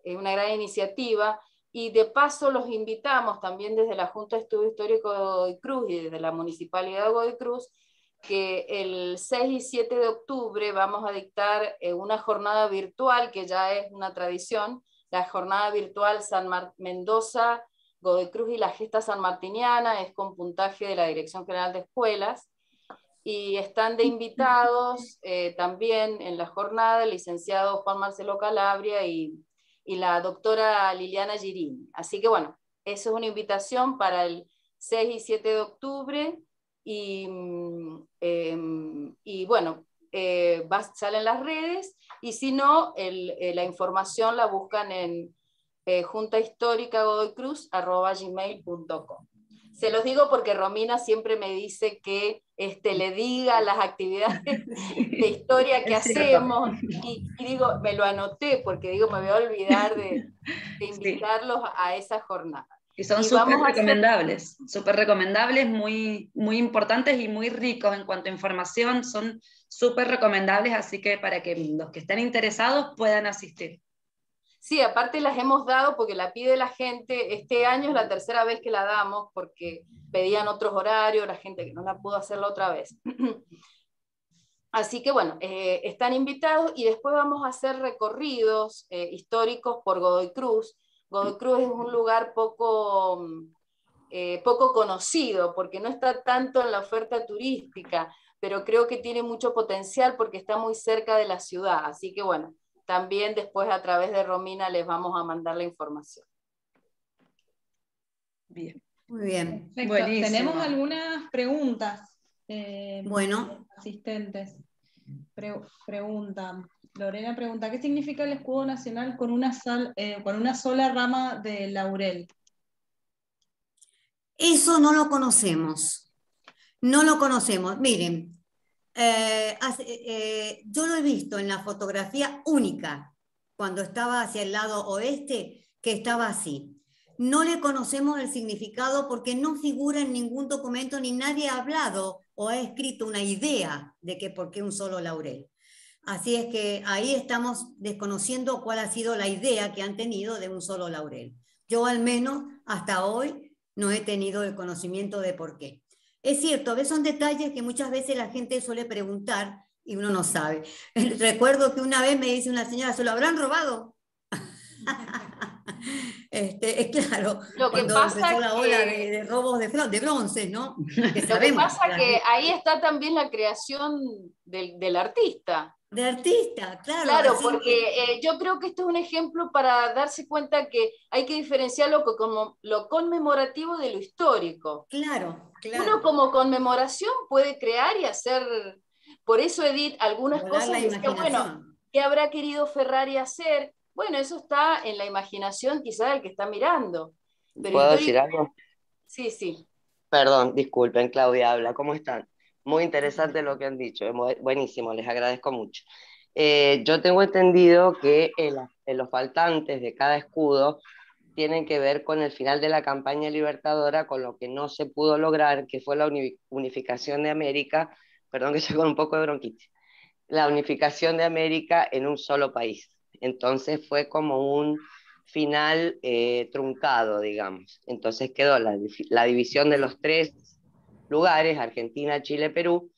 iniciativa. Y de paso los invitamos también desde la Junta de Estudio Histórico de Godoy Cruz y desde la Municipalidad de Godoy Cruz, que el 6 y 7 de octubre vamos a dictar una jornada virtual, que ya es una tradición, la jornada virtual Mendoza, Godoy Cruz y la Gesta Sanmartiniana, es con puntaje de la Dirección General de Escuelas, y están de invitados también en la jornada el licenciado Juan Marcelo Calabria y la doctora Liliana Girini. Así que bueno, eso es una invitación para el 6 y 7 de octubre, y bueno, salen las redes, y si no, la información la buscan en juntahistóricagodoycruz@gmail.com. Se los digo porque Romina siempre me dice que le diga las actividades de historia que hacemos, y digo, me lo anoté porque digo, me voy a olvidar de invitarlos a esa jornada. Y son súper recomendables, muy, muy importantes y muy ricos en cuanto a información, son súper recomendables, así que para que los que estén interesados puedan asistir. Sí, aparte las hemos dado porque la pide la gente. Este año es la tercera vez que la damos porque pedían otros horarios, la gente que no la pudo hacer la otra vez. Así que bueno, están invitados y después vamos a hacer recorridos históricos por Godoy Cruz. Godoy Cruz es un lugar poco conocido porque no está tanto en la oferta turística, pero creo que tiene mucho potencial porque está muy cerca de la ciudad. Así que bueno, también después a través de Romina les vamos a mandar la información. Bien. Muy bien. Perfecto. Buenísimo. Tenemos algunas preguntas. Bueno. Asistentes. Preguntan. Lorena pregunta, ¿qué significa el escudo nacional con una sola rama de laurel? Eso no lo conocemos. No lo conocemos. Miren, yo lo he visto en la fotografía única, cuando estaba hacia el lado oeste, que estaba así. No le conocemos el significado porque no figura en ningún documento ni nadie ha hablado o ha escrito una idea de que por qué un solo laurel. Así es que ahí estamos desconociendo cuál ha sido la idea que han tenido de un solo laurel. Yo al menos hasta hoy no he tenido el conocimiento de por qué. Es cierto, son detalles que muchas veces la gente suele preguntar y uno no sabe. Recuerdo que una vez me dice una señora, ¿se lo habrán robado? Es claro, Lo que cuando pasa empezó la que- ola de robos de bronces, ¿no? Que Lo que sabemos, pasa que ahí está también la creación del artista. de artista, claro. Claro, así porque yo creo que esto es un ejemplo para darse cuenta que hay que diferenciar lo conmemorativo de lo histórico. Claro, Uno claro. como conmemoración puede crear y hacer, por eso Edith, algunas Volar la cosas decía, bueno, imaginación. ¿qué habrá querido Ferrari hacer? Bueno, eso está en la imaginación quizá del que está mirando. Pero ¿Puedo decir algo? Sí, sí. Perdón, disculpen, Claudia habla. ¿Cómo están? Muy interesante lo que han dicho, buenísimo, les agradezco mucho. Yo tengo entendido que los faltantes de cada escudo tienen que ver con el final de la campaña libertadora, con lo que no se pudo lograr, que fue la unificación de América, perdón que estoy con un poco de bronquitis, la unificación de América en un solo país. Entonces fue como un final truncado, digamos. Entonces quedó la división de los 3 lugares, Argentina, Chile, Perú,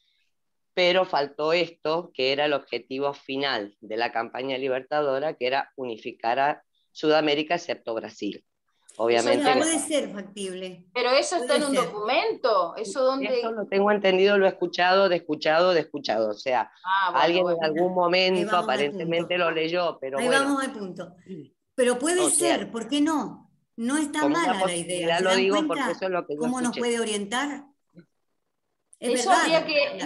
pero faltó esto, que era el objetivo final de la campaña libertadora, que era unificar a Sudamérica excepto Brasil. Obviamente. Eso puede ser factible. Pero eso está en un documento. Eso lo tengo entendido, lo he escuchado, O sea, alguien en algún momento aparentemente lo leyó, pero ahí bueno. vamos al punto. Pero puede ser, ¿por qué no? No está mala la idea. ¿Se lo dan digo cuenta porque eso es lo que yo cómo nos escuché. puede orientar? Eso habría que,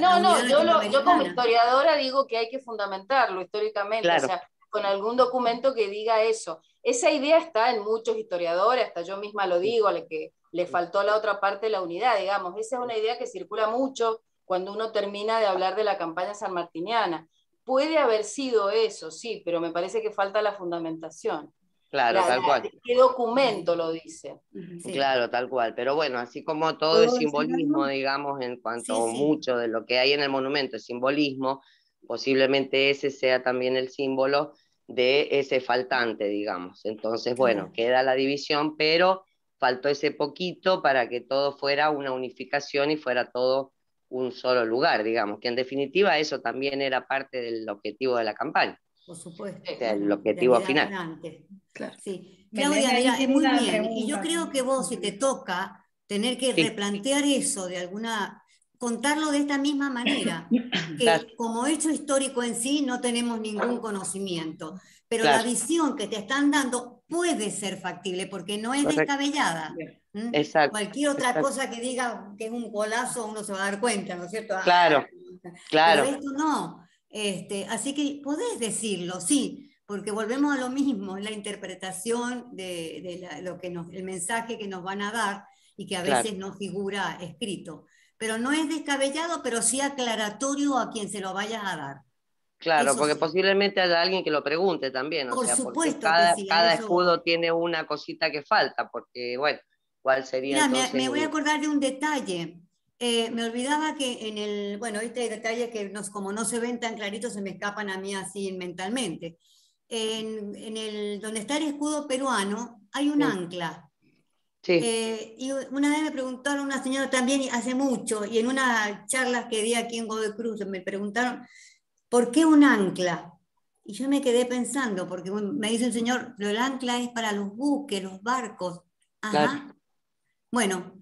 yo como historiadora digo que hay que fundamentarlo históricamente, claro. O sea, con algún documento que diga eso. Esa idea está en muchos historiadores, hasta yo misma lo digo, al que le faltó la otra parte de la unidad, digamos. Esa es una idea que circula mucho cuando uno termina de hablar de la campaña sanmartiniana. Puede haber sido eso, sí, pero me parece que falta la fundamentación. Claro, tal cual. ¿Qué documento lo dice? Sí. Claro, tal cual. Pero bueno, así como todo es simbolismo, digamos, en cuanto a mucho de lo que hay en el monumento es simbolismo, posiblemente ese sea también el símbolo de ese faltante, digamos. Entonces, bueno, queda la división, pero faltó ese poquito para que todo fuera una unificación y fuera todo un solo lugar, digamos, que en definitiva eso también era parte del objetivo de la campaña. Por supuesto. O sea, el objetivo final. Claro. Sí. Claudia, mira, es muy bien. Pregunta. Y yo creo que vos, si te toca tener que replantear eso de contarlo de esta misma manera, que como hecho histórico en sí no tenemos ningún conocimiento, pero la visión que te están dando puede ser factible porque no es descabellada. Exacto. Cualquier otra cosa que diga que es un golazo uno se va a dar cuenta, ¿no es cierto? Claro, claro. Pero esto no. Así que podés decirlo, sí, porque volvemos a lo mismo, la interpretación de el mensaje que nos van a dar y que a veces no figura escrito. Pero no es descabellado, pero sí aclaratorio a quien se lo vayas a dar. Claro, eso porque sí. posiblemente haya alguien que lo pregunte también, Por sea, supuesto porque que sí, cada escudo tiene una cosita que falta, porque bueno, ¿cuál sería entonces? Me voy a acordar de un detalle. Me olvidaba que este detalle que como no se ven tan claritos se me escapan a mí así mentalmente. donde está el escudo peruano, hay un ancla. Sí. Y una vez me preguntaron, una señora también hace mucho, y en una charla que di aquí en Godoy Cruz, me preguntaron, ¿por qué un ancla? Y yo me quedé pensando, porque me dice el señor, pero el ancla es para los buques, los barcos. Ajá. Claro. Bueno,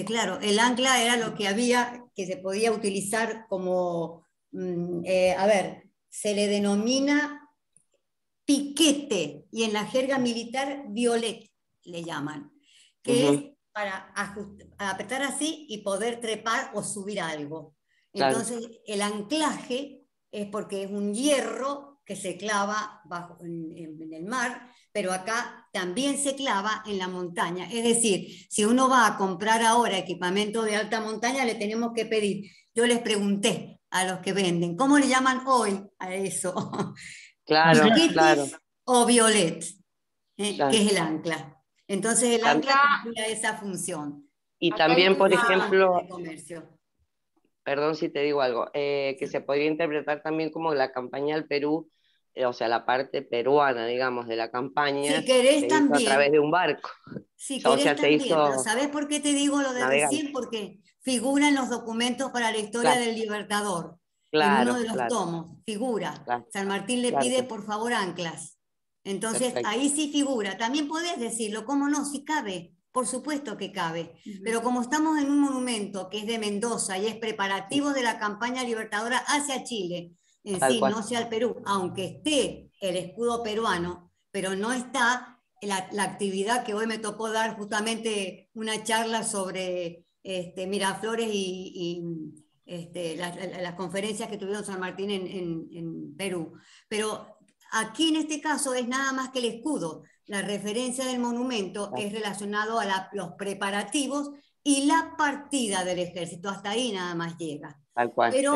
claro, el ancla era lo que había, que se podía utilizar como, a ver, se le denomina piquete, y en la jerga militar violet le llaman, que es para apretar así y poder trepar o subir algo. Entonces, claro, el anclaje es porque es un hierro que se clava en el mar, pero acá también se clava en la montaña. Es decir, si uno va a comprar ahora equipamiento de alta montaña, le tenemos que pedir. Yo les pregunté a los que venden, ¿cómo le llaman hoy a eso? Claro, claro. O violet, claro, que es el ancla. Entonces el ancla cumplía esa función. Y también, por ejemplo, comercio. Perdón si te digo algo, que se podría interpretar también como la campaña al Perú, o sea, la parte peruana, digamos, de la campaña, si querés se también, hizo a través de un barco. Si querés, o sea, también, pero ¿sabés por qué te digo lo de navegando. recién? Porque figura en los documentos para la historia, claro, del Libertador. Claro, en uno de los tomos, figura. Claro, San Martín le pide, por favor, anclas. Entonces, perfecto, ahí sí figura. También podés decirlo, ¿cómo no? Si cabe. Por supuesto que cabe, pero como estamos en un monumento que es de Mendoza y es preparativo de la campaña libertadora hacia Chile, en sí, no hacia el Perú, aunque esté el escudo peruano, pero no está la actividad que hoy me tocó dar, justamente una charla sobre Miraflores y las conferencias que tuvieron San Martín en Perú. Pero aquí en este caso es nada más que el escudo. La referencia del monumento es relacionado a los preparativos y la partida del ejército. Hasta ahí nada más llega. Tal cual, pero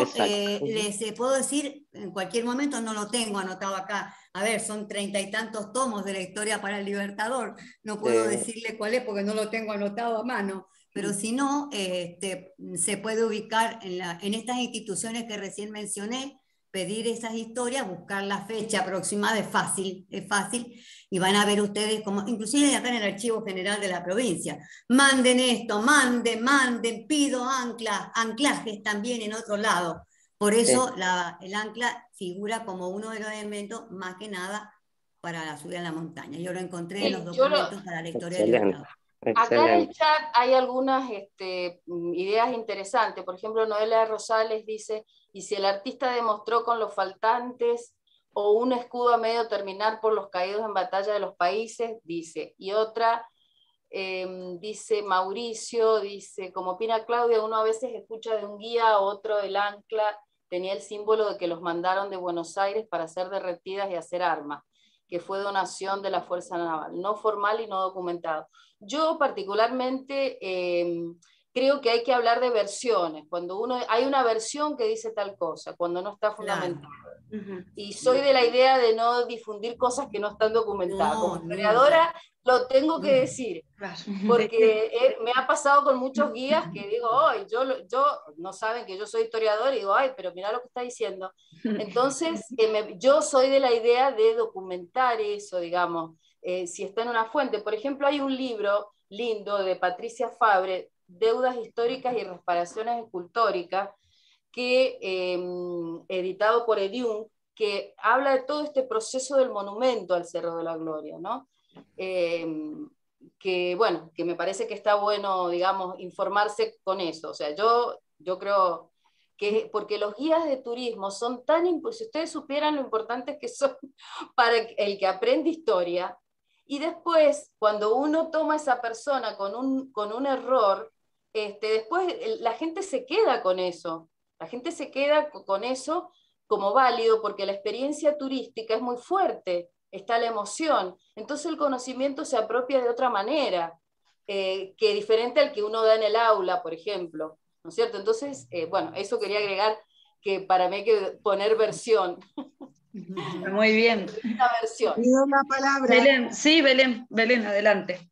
les puedo decir, en cualquier momento, no lo tengo anotado acá. A ver, son 30 y tantos tomos de la historia para el Libertador. No puedo decirle cuál es porque no lo tengo anotado a mano. Pero si no, se puede ubicar en estas instituciones que recién mencioné, pedir esas historias, buscar la fecha aproximada, es fácil, y van a ver ustedes como, inclusive acá en el Archivo General de la provincia, manden esto, manden, pido anclajes también en otro lado. Por eso el ancla figura como uno de los elementos, más que nada, para la subida a la montaña. Yo lo encontré en los documentos para la historia del Libertador. Acá en el chat hay algunas ideas interesantes. Por ejemplo, Noelia Rosales dice, y si el artista demostró con los faltantes o un escudo a medio terminar por los caídos en batalla de los países, dice. Y otra, dice Mauricio, dice, como opina Claudia, uno a veces escucha de un guía a otro del ancla, tenía el símbolo de que los mandaron de Buenos Aires para ser derretidas y hacer armas, que fue donación de la Fuerza Naval, no formal y no documentado. Yo particularmente creo que hay que hablar de versiones, cuando hay una versión que dice tal cosa, cuando no está fundamentada. Claro. Y soy de la idea de no difundir cosas que no están documentadas. Como historiadora lo tengo que decir, porque me ha pasado con muchos guías que digo, ay, yo no saben que yo soy historiador, y digo, ay, pero mira lo que está diciendo. Entonces, yo soy de la idea de documentar eso, digamos, si está en una fuente. Por ejemplo, hay un libro lindo de Patricia Fabre, Deudas históricas y reparaciones escultóricas, que editado por Edium, que habla de todo este proceso del monumento al Cerro de la Gloria, ¿no? Que bueno, que me parece que está bueno, digamos, informarse con eso. O sea, yo creo que, porque los guías de turismo son tan importantes, si ustedes supieran lo importantes que son para el que aprende historia, y después, cuando uno toma a esa persona con un error, después la gente se queda con eso. La gente se queda con eso como válido, porque la experiencia turística es muy fuerte, está la emoción. Entonces el conocimiento se apropia de otra manera, que diferente al que uno da en el aula, por ejemplo. ¿No es cierto? Entonces, bueno, eso quería agregar, que para mí hay que poner versión. Muy bien. Una versión. Pido la palabra. Belén, sí, Belén, adelante.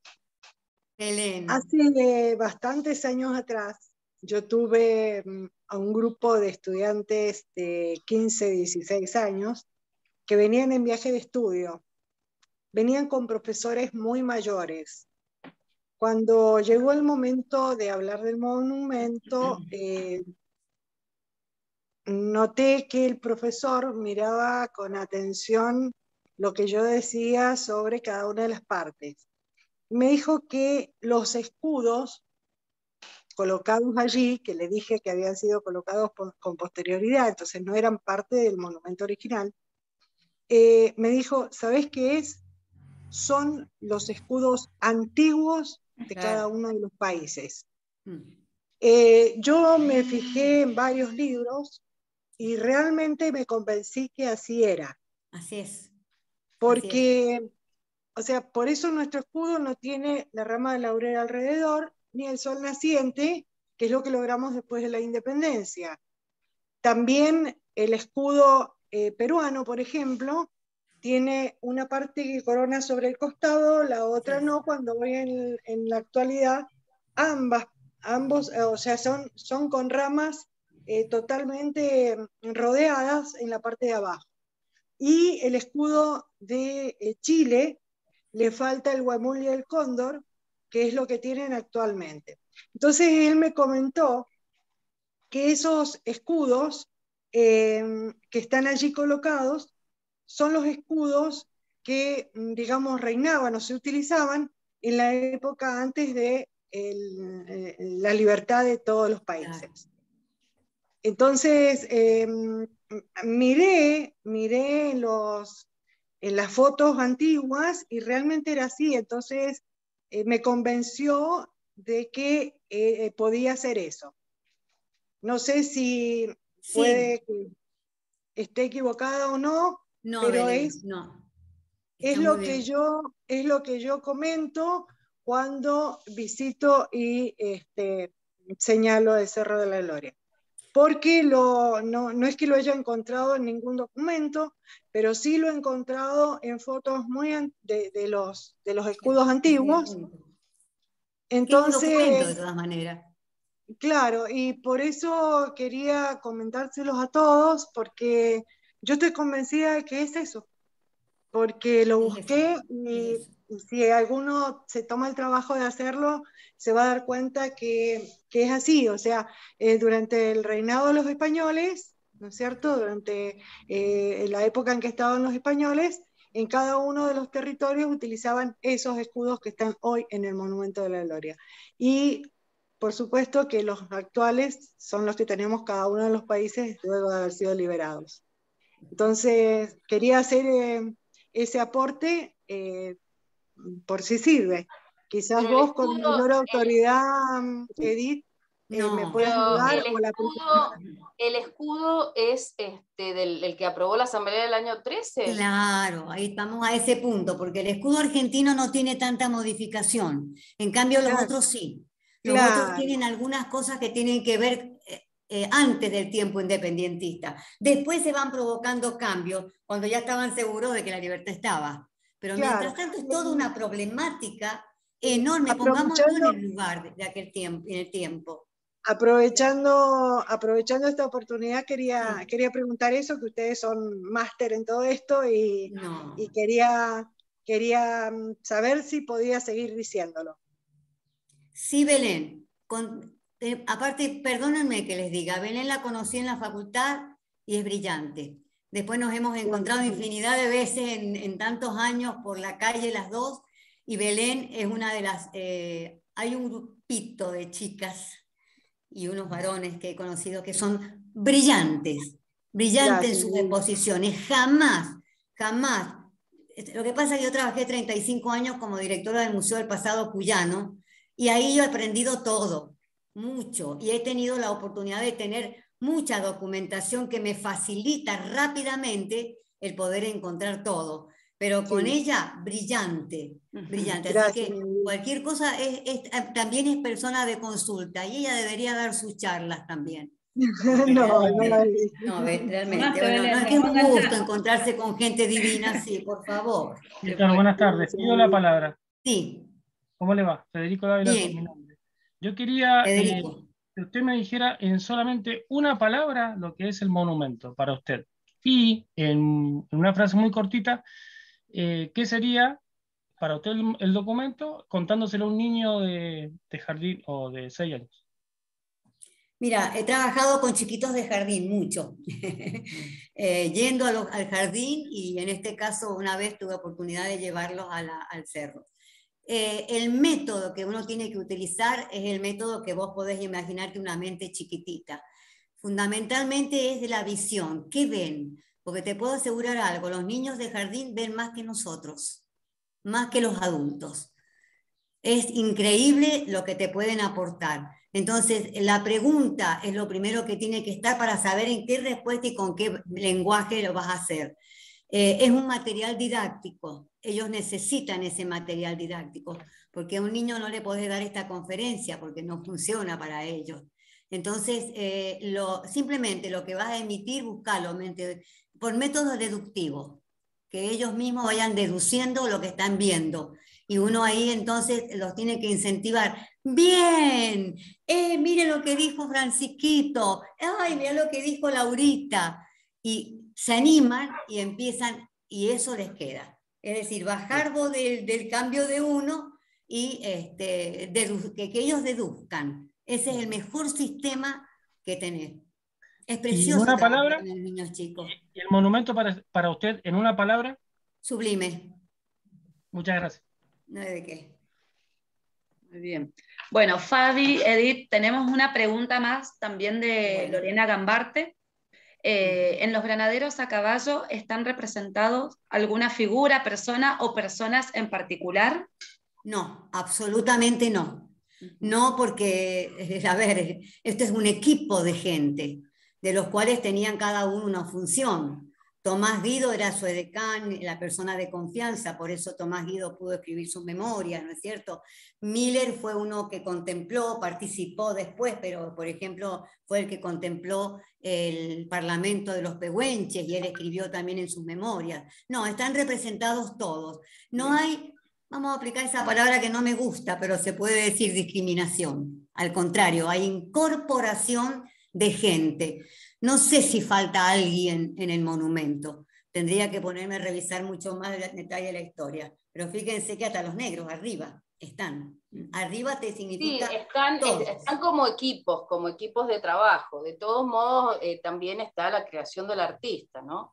Belén. Hace bastantes años atrás, yo tuve a un grupo de estudiantes de 15, 16 años, que venían en viaje de estudio. Venían con profesores muy mayores. Cuando llegó el momento de hablar del monumento, noté que el profesor miraba con atención lo que yo decía sobre cada una de las partes. Me dijo que los escudos colocados allí, que le dije que habían sido colocados con posterioridad, entonces no eran parte del monumento original, me dijo, ¿sabés qué es? Son los escudos antiguos de cada uno de los países. Yo me fijé en varios libros y realmente me convencí que así era. Así es. Porque, o sea, por eso nuestro escudo no tiene la rama de laurel alrededor, ni el sol naciente, que es lo que logramos después de la independencia. También el escudo peruano, por ejemplo, tiene una parte que corona sobre el costado, la otra no. Cuando voy en la actualidad, ambos, o sea, son con ramas totalmente rodeadas en la parte de abajo. Y el escudo de Chile le falta el huemul y el cóndor, que es lo que tienen actualmente. Entonces él me comentó que esos escudos que están allí colocados son los escudos que, digamos, reinaban o se utilizaban en la época antes de la libertad de todos los países. Entonces, miré en las fotos antiguas y realmente era así. Entonces, me convenció de que podía hacer eso. No sé si puede que esté equivocada o no, pero Belén, es lo que yo comento cuando visito y señalo el Cerro de la Gloria. Porque no es que lo haya encontrado en ningún documento, pero sí lo he encontrado en fotos de los escudos antiguos. Entonces, es un documento de todas maneras. Claro, y por eso quería comentárselos a todos, porque yo estoy convencida de que es eso, porque lo busqué y si alguno se toma el trabajo de hacerlo, se va a dar cuenta que es así. O sea, durante el reinado de los españoles, ¿no es cierto? Durante la época en que estaban los españoles, en cada uno de los territorios utilizaban esos escudos que están hoy en el Monumento de la Gloria. Y por supuesto que los actuales son los que tenemos cada uno de los países luego de haber sido liberados. Entonces, quería hacer ese aporte por si sirve. Quizás Pero vos con mayor autoridad, Edith, me puedas ayudar. El escudo es el que aprobó la Asamblea del año 13. Claro, ahí estamos a ese punto, porque el escudo argentino no tiene tanta modificación. En cambio, los otros sí. Los otros tienen algunas cosas que tienen que ver antes del tiempo independentista. Después se van provocando cambios cuando ya estaban seguros de que la libertad estaba. Pero mientras tanto es toda una problemática enorme. Pongámonos en el lugar de aquel tiempo, en el tiempo. Aprovechando esta oportunidad, quería preguntar eso, que ustedes son máster en todo esto y quería saber si podía seguir diciéndolo. Sí, Belén. Aparte, perdónenme que les diga, Belén la conocí en la facultad y es brillante. Después nos hemos encontrado infinidad de veces en tantos años por la calle las dos, y Belén es una de las... hay un grupito de chicas y unos varones que he conocido que son brillantes en sus exposiciones. Jamás. Lo que pasa es que yo trabajé 35 años como directora del Museo del Pasado Cuyano, y ahí yo he aprendido todo, mucho, y he tenido la oportunidad de tener mucha documentación que me facilita rápidamente el poder encontrar todo. Pero con ella, brillante. Así que cualquier cosa también es persona de consulta, y ella debería dar sus charlas también. Realmente, es que es un gusto encontrarse con gente divina, sí, por favor. ¿Qué tal? Buenas tardes. Pido la palabra. Sí. ¿Cómo le va? Federico Dávila es mi nombre. Yo quería que usted me dijera en solamente una palabra lo que es el monumento para usted. Y en una frase muy cortita, ¿qué sería para usted el documento contándoselo a un niño de jardín o de 6 años? Mira, he trabajado con chiquitos de jardín mucho, yendo al jardín y en este caso una vez tuve oportunidad de llevarlos al cerro. El método que uno tiene que utilizar es el método que vos podés imaginarte una mente chiquitita. Fundamentalmente es de la visión. ¿Qué ven? Porque te puedo asegurar algo, los niños de jardín ven más que nosotros, más que los adultos. Es increíble lo que te pueden aportar. Entonces, la pregunta es lo primero que tiene que estar para saber en qué respuesta y con qué lenguaje lo vas a hacer. Es un material didáctico. Ellos necesitan ese material didáctico, porque a un niño no le podés dar esta conferencia porque no funciona para ellos. Entonces, simplemente lo que vas a emitir, buscalo por métodos deductivos, que ellos mismos vayan deduciendo lo que están viendo. Y uno ahí entonces los tiene que incentivar. Bien, mire lo que dijo Francisquito, ay, mira lo que dijo Laurita. Y se animan y empiezan, y eso les queda. Es decir, bajar vos del cambio de uno y que ellos deduzcan. Ese es el mejor sistema que tenés. Es Y en precioso una trabajar palabra, con los niños chicos. ¿y el monumento para usted en una palabra? Sublime. Muchas gracias. No hay de qué. Muy bien. Bueno, Fabi, Edith, tenemos una pregunta más también de Lorena Gambarte. ¿En los granaderos a caballo están representados alguna figura, persona o personas en particular? No, absolutamente no. No, porque, a ver, este es un equipo de gente, de los cuales tenían cada uno una función. Tomás Guido era su edecán, la persona de confianza, por eso Tomás Guido pudo escribir sus memorias, ¿no es cierto? Miller fue uno que contempló, participó después, pero por ejemplo fue el que contempló el Parlamento de los Pehuenches y él escribió también en sus memorias. No, están representados todos. No hay, vamos a aplicar esa palabra que no me gusta, pero se puede decir discriminación. Al contrario, hay incorporación de gente. No sé si falta alguien en el monumento. Tendría que ponerme a revisar mucho más el detalle de la historia. Pero fíjense que hasta los negros arriba están. Arriba te significa Sí, están como equipos de trabajo. De todos modos, también está la creación del artista, ¿no?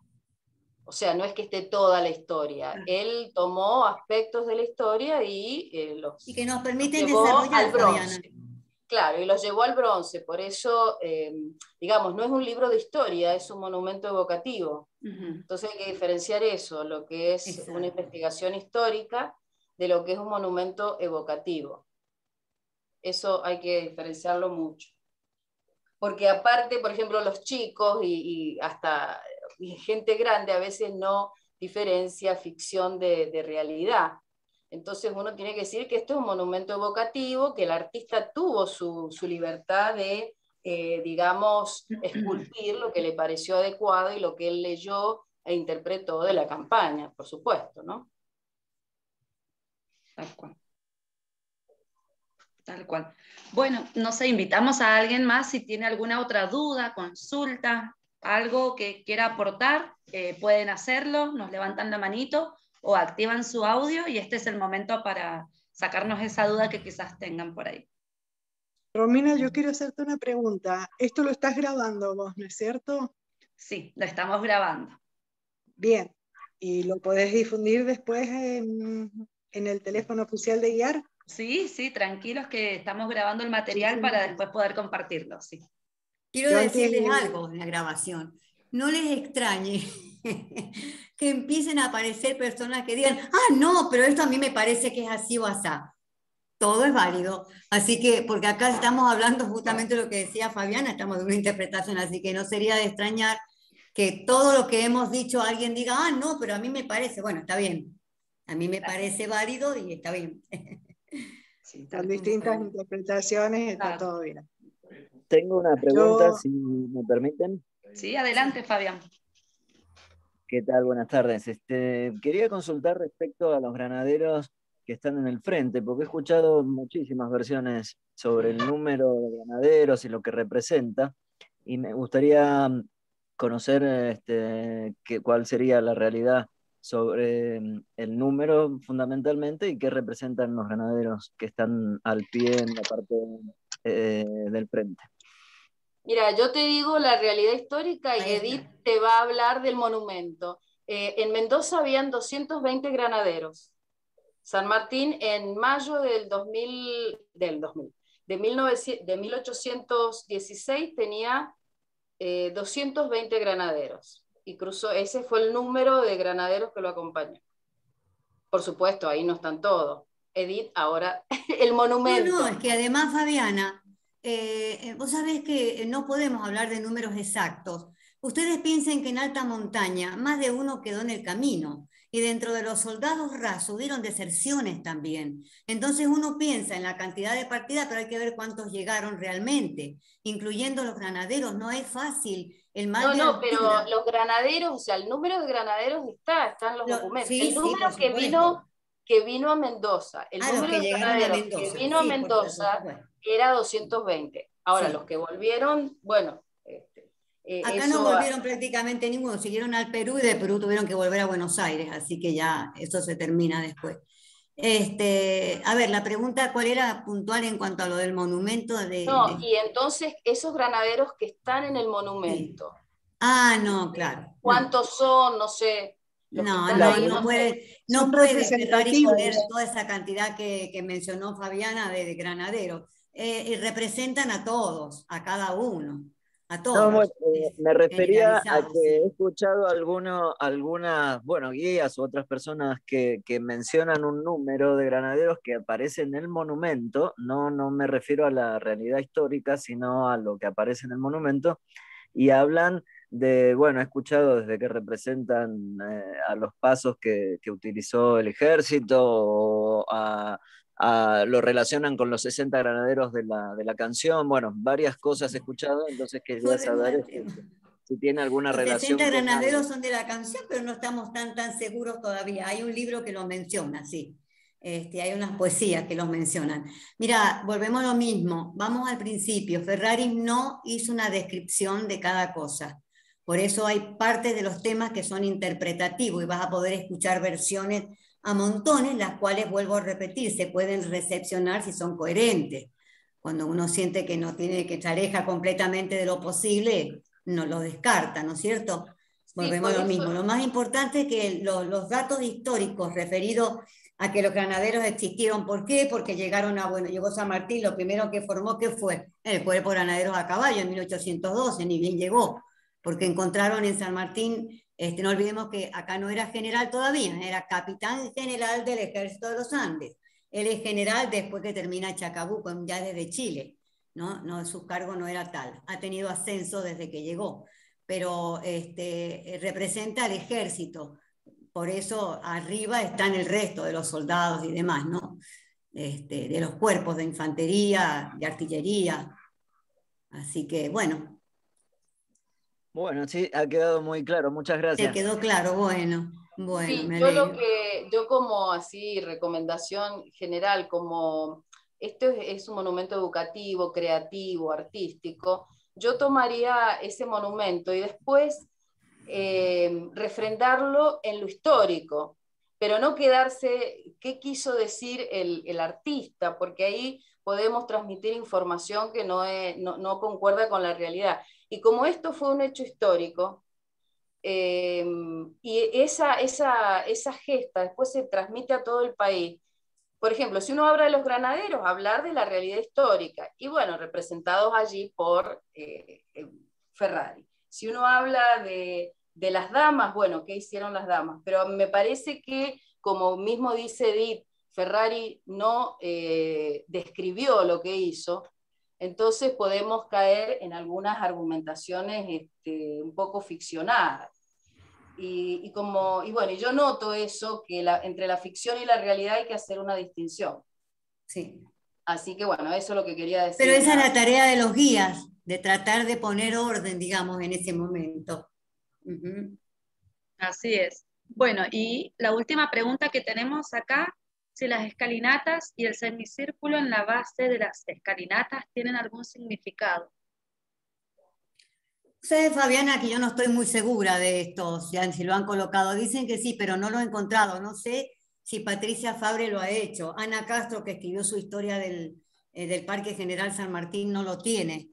O sea, no es que esté toda la historia. Él tomó aspectos de la historia y y que nos permiten llevó desarrollar, al bronce. Claro, y los llevó al bronce. Por eso, digamos, no es un libro de historia, es un monumento evocativo. Entonces hay que diferenciar eso, lo que es una investigación histórica de lo que es un monumento evocativo. Eso hay que diferenciarlo mucho. Porque aparte, por ejemplo, los chicos y hasta gente grande a veces no diferencia ficción de realidad. Entonces uno tiene que decir que esto es un monumento evocativo, que el artista tuvo su libertad de, digamos, esculpir lo que le pareció adecuado y lo que él leyó e interpretó de la campaña, por supuesto, ¿no? Tal cual. Tal cual. Bueno, no sé, invitamos a alguien más si tiene alguna otra duda, consulta, algo que quiera aportar, pueden hacerlo, nos levantan la manito o activan su audio y este es el momento para sacarnos esa duda que quizás tengan por ahí. Romina, yo quiero hacerte una pregunta. Esto lo estás grabando vos, ¿no es cierto? Sí, lo estamos grabando. Bien. ¿Y lo podés difundir después en el teléfono oficial de IAR? Sí, sí, tranquilos que estamos grabando el material para después poder compartirlo, sí. Quiero decirles algo en la grabación. No les extrañe que empiecen a aparecer personas que digan, no, pero esto a mí me parece que es así o asá. Todo es válido. Así que, porque acá estamos hablando justamente de lo que decía Fabiana, estamos de una interpretación, así que no sería de extrañar que todo lo que hemos dicho alguien diga, no, pero a mí me parece, bueno, está bien. A mí me parece válido y está bien. Sí, con distintas interpretaciones está todo bien. Tengo una pregunta, si me permiten. Sí, adelante, Fabián. ¿Qué tal? Buenas tardes. Quería consultar respecto a los granaderos que están en el frente, porque he escuchado muchísimas versiones sobre el número de granaderos y lo que representa, y me gustaría conocer cuál sería la realidad sobre el número fundamentalmente y qué representan los ganaderos que están al pie en la parte del frente. Mira, yo te digo la realidad histórica y Edith te va a hablar del monumento. En Mendoza habían 220 granaderos. San Martín en mayo de 1816 tenía 220 granaderos. Y ese fue el número de granaderos que lo acompañó. Por supuesto, ahí no están todos. Edith, ahora el monumento. No, es que además, Fabiana, vos sabés que no podemos hablar de números exactos. Ustedes piensen que en alta montaña más de uno quedó en el camino y dentro de los soldados rasos hubieron deserciones también. Entonces uno piensa en la cantidad de partidas, pero hay que ver cuántos llegaron realmente, incluyendo los granaderos. No es fácil. El mal de altura. Pero los granaderos, o sea, el número de granaderos está en los documentos. Sí, el número sí, que vino a Mendoza, el número de granaderos que vino a Mendoza era 220. Ahora, los que volvieron, bueno... Acá no volvieron prácticamente ninguno, siguieron al Perú y de Perú tuvieron que volver a Buenos Aires, así que ya eso se termina después. A ver, la pregunta, ¿cuál era puntual en cuanto a lo del monumento? Y entonces esos granaderos que están en el monumento. Sí. Ah, no, claro. ¿Cuántos son? No sé. No puede Ferrari poner toda esa cantidad que mencionó Fabiana de granaderos. Y representan a todos, a cada uno. A todos. No, me refería a que he escuchado algunas guías u otras personas que mencionan un número de granaderos que aparece en el monumento. No me refiero a la realidad histórica, sino a lo que aparece en el monumento, y hablan de, he escuchado desde que representan a los pasos que utilizó el ejército, o lo relacionan con los 60 granaderos de la canción. Varias cosas he escuchado, entonces quería saber si tiene alguna relación. Los 60 granaderos son de la canción, pero no estamos tan seguros todavía. Hay un libro que lo menciona, sí. Hay unas poesías que los mencionan. Mira, volvemos a lo mismo. Vamos al principio. Ferrari no hizo una descripción de cada cosa. Por eso hay partes de los temas que son interpretativos y vas a poder escuchar versiones a montones, las cuales, vuelvo a repetir, se pueden recepcionar si son coherentes. Cuando uno siente que no tiene, que se aleja completamente de lo posible, no lo descarta, ¿no es cierto? Volvemos a lo mismo. Lo más importante es que los datos históricos referidos a que los granaderos existieron. ¿Por qué? Porque llegó San Martín, lo primero que formó, ¿qué fue? El cuerpo de granaderos a caballo en 1812, ni bien llegó, porque encontraron en San Martín, no olvidemos que acá no era general todavía, era capitán general del Ejército de los Andes. Él es general después que termina Chacabuco, ya desde Chile, ¿no? Su cargo no era tal, ha tenido ascenso desde que llegó, pero representa al ejército. Por eso arriba están el resto de los soldados y demás, ¿no? De los cuerpos de infantería, de artillería. Así que, bueno. Bueno, sí, ha quedado muy claro. Muchas gracias. Te quedó claro, bueno. Sí, me yo como así recomendación general, como es un monumento educativo, creativo, artístico, yo tomaría ese monumento y después refrendarlo en lo histórico, pero no quedarse qué quiso decir el artista, porque ahí podemos transmitir información que no concuerda con la realidad. Y como esto fue un hecho histórico, y esa gesta después se transmite a todo el país. Por ejemplo, si uno habla de los granaderos, hablar de la realidad histórica, y bueno, representados allí por Ferrari. Si uno habla de las damas, bueno, ¿qué hicieron las damas? Pero me parece que, como mismo dice Edith, Ferrari no describió lo que hizo, entonces podemos caer en algunas argumentaciones un poco ficcionadas. Y bueno, yo noto eso, que entre la ficción y la realidad hay que hacer una distinción. Sí. Así que bueno, eso es lo que quería decir. Pero esa es la tarea de los guías, de tratar de poner orden, digamos, en ese momento. Así es. Bueno, y la última pregunta que tenemos acá, si las escalinatas y el semicírculo en la base de las escalinatas tienen algún significado. Sé, Fabiana, que yo no estoy muy segura de esto, si lo han colocado. Dicen que sí, pero no lo he encontrado. No sé si Patricia Fabre lo ha hecho. Ana Castro, que escribió su historia del Parque General San Martín, no lo tiene.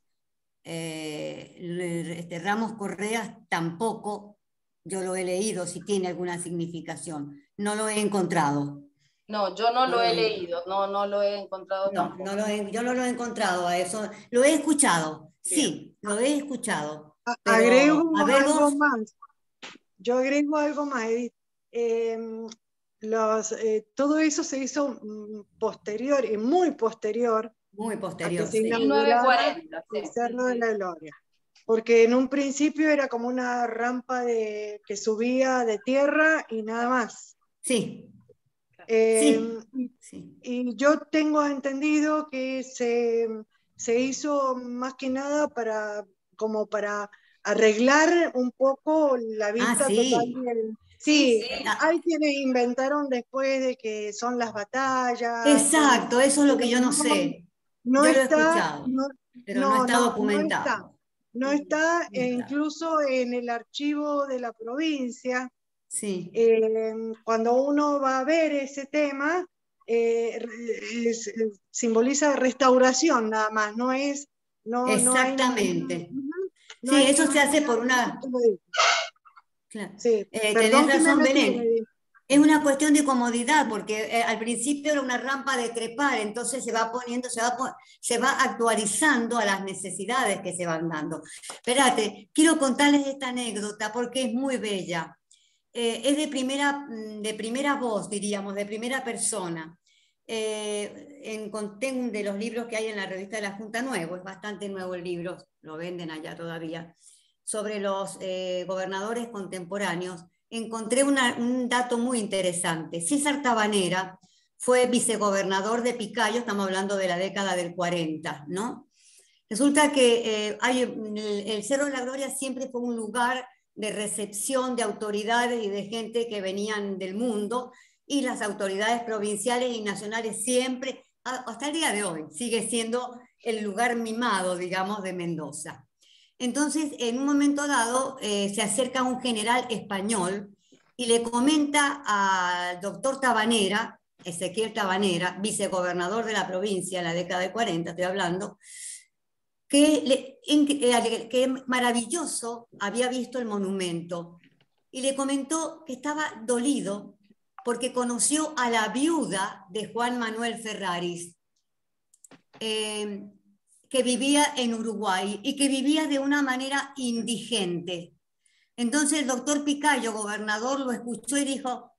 Ramos Correas tampoco, yo lo he leído, si tiene alguna significación. No lo he encontrado. No, yo no lo he leído, no lo he encontrado No, tampoco. yo no lo he encontrado a eso. Lo he escuchado, sí, lo he escuchado. Pero, agrego a ver, algo vos. más. Yo agrego algo más, Edith. Todo eso se hizo posterior y muy posterior. Muy posterior, a que se sí. inaugurara 1940, el sí. Cerro de la Gloria. Porque en un principio era como una rampa que subía de tierra y nada más. Sí. Sí. Y yo tengo entendido que se hizo más que nada como para arreglar un poco la vista total del... Sí, hay quienes inventaron después de que son las batallas. Exacto, eso es lo que yo no sé. No yo está, lo he escuchado, pero no está documentado. No está, incluso en el archivo de la provincia. Sí. Cuando uno va a ver ese tema, simboliza restauración nada más, no es... Exactamente. No sí, hay eso se hace por una... Claro. Sí, tenés razón, Belén. Es una cuestión de comodidad, porque al principio era una rampa de trepar, entonces se va poniendo, se va actualizando a las necesidades que se van dando. Espérate, quiero contarles esta anécdota porque es muy bella. Es de primera voz, diríamos, de primera persona. Encontré uno de los libros que hay en la revista de la Junta nuevo, es bastante nuevo el libro, lo venden allá todavía, sobre los gobernadores contemporáneos. Encontré un dato muy interesante. César Tabanera fue vicegobernador de Picayo, estamos hablando de la década del 40, ¿no? Resulta que el Cerro de la Gloria siempre fue un lugar de recepción de autoridades y de gente que venían del mundo, y las autoridades provinciales y nacionales siempre, hasta el día de hoy, sigue siendo el lugar mimado, digamos, de Mendoza. Entonces, en un momento dado, se acerca un general español y le comenta al doctor Tabanera, Ezequiel Tabanera, vicegobernador de la provincia en la década de 40, estoy hablando, que maravilloso había visto el monumento. Y le comentó que estaba dolido porque conoció a la viuda de Juan Manuel Ferraris, que vivía en Uruguay y que vivía de una manera indigente. Entonces el doctor Picayo, gobernador, lo escuchó y dijo,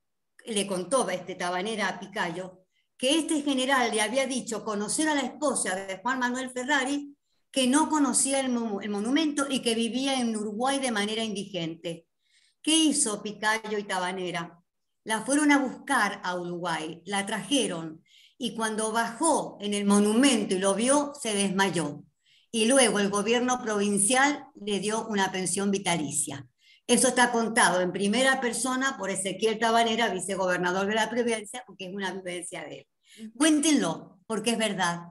le contó Tabanera a Picayo, que este general le había dicho conocer a la esposa de Juan Manuel Ferrari, que no conocía el monumento y que vivía en Uruguay de manera indigente. ¿Qué hizo Picayo y Tabanera? La fueron a buscar a Uruguay, la trajeron, y cuando bajó en el monumento y lo vio, se desmayó. Y luego el gobierno provincial le dio una pensión vitalicia. Eso está contado en primera persona por Ezequiel Tabanera, vicegobernador de la provincia, porque es una vivencia de él. Cuéntenlo, porque es verdad.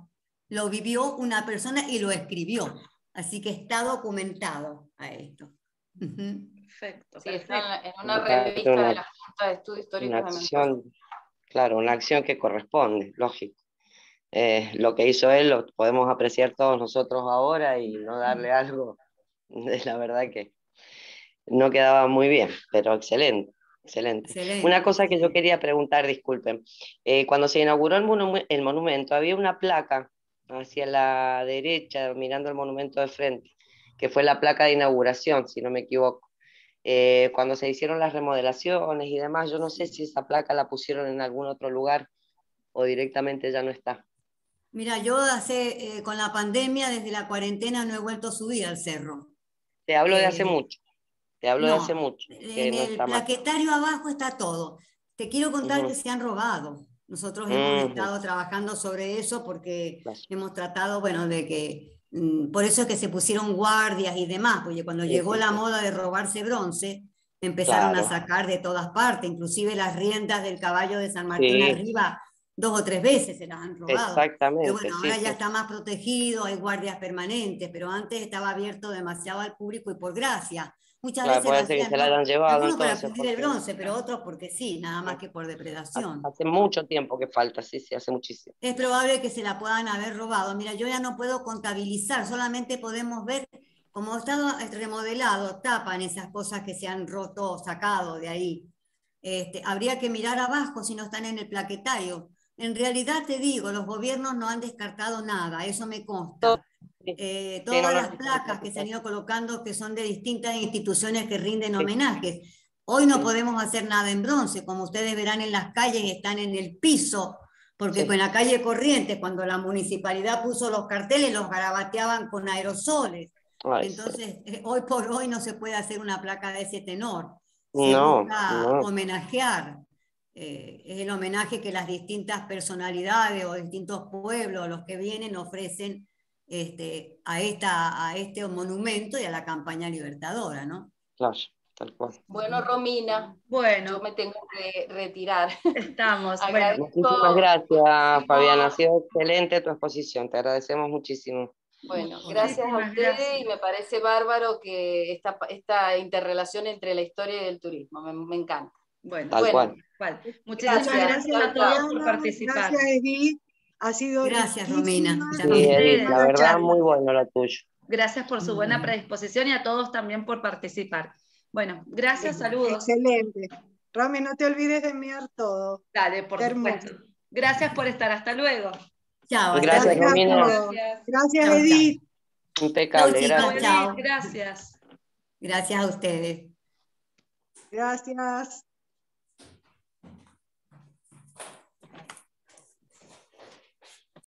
Lo vivió una persona y lo escribió. Así que está documentado a esto. Perfecto. Sí, está en una revista de la Junta de Estudios Históricos de Mendoza. Claro, una acción que corresponde, lógico. Lo que hizo él lo podemos apreciar todos nosotros ahora y no darle algo, la verdad que no quedaba muy bien, pero excelente. Excelente. Una cosa que yo quería preguntar, disculpen, cuando se inauguró el monumento, había una placa hacia la derecha, mirando el monumento de frente, que fue la placa de inauguración, si no me equivoco. Cuando se hicieron las remodelaciones y demás, yo no sé si esa placa la pusieron en algún otro lugar o directamente ya no está. Mira, yo con la pandemia, desde la cuarentena, no he vuelto a subir al cerro. Te hablo de hace mucho. Te hablo de hace mucho. En el plaquetario abajo está todo. Te quiero contar que se han robado. Nosotros hemos estado trabajando sobre eso porque hemos tratado, bueno, de que... por eso es que se pusieron guardias y demás, porque cuando llegó la moda de robarse bronce, empezaron a sacar de todas partes, inclusive las riendas del caballo de San Martín arriba 2 o 3 veces se las han robado. Exactamente. Pero bueno, ahora sí, ya sí. está más protegido, hay guardias permanentes, pero antes estaba abierto demasiado al público y por gracia. Muchas Claro, veces lo puede ser que hacían, se la hayan llevado algunos para entonces. adquirir el Porque bronce, pero otros porque sí, nada más que por depredación. hace mucho tiempo que falta, sí, sí, hace muchísimo. Es probable que se la puedan haber robado. Mira, yo ya no puedo contabilizar, solamente podemos ver, como está remodelado, tapan esas cosas que se han roto, sacado de ahí. Habría que mirar abajo si no están en el plaquetario. En realidad te digo, los gobiernos no han descartado nada, eso me consta. Todas las placas que se han ido colocando que son de distintas instituciones que rinden homenajes. Hoy no podemos hacer nada en bronce, como ustedes verán en las calles están en el piso, porque con la calle Corrientes, cuando la municipalidad puso los carteles, los garabateaban con aerosoles. Entonces, hoy por hoy no se puede hacer una placa de ese tenor. Se busca homenajear. Es el homenaje que las distintas personalidades o distintos pueblos, los que vienen, ofrecen a este monumento y a la campaña libertadora, ¿no? Claro, tal cual. Bueno, Romina, yo me tengo que retirar. Estamos. Muchísimas gracias, Fabiana. Ha sido excelente tu exposición. Te agradecemos muchísimo. Bueno, gracias a ustedes y me parece bárbaro que esta interrelación entre la historia y el turismo. Me encanta. Bueno, tal cual. Muchísimas gracias a todos por participar. Gracias, Edith. Ha sido gracias, Romina. Sí, Edith, la verdad, muy bueno lo tuyo. Gracias por su buena predisposición y a todos también por participar. Bueno, gracias, saludos. Excelente. Romy, no te olvides de enviar todo. Dale, por supuesto. Gracias por estar. Hasta luego. Chao. Gracias, Romina. Gracias, Edith. Impecable, gracias. Gracias. Gracias a ustedes. Gracias.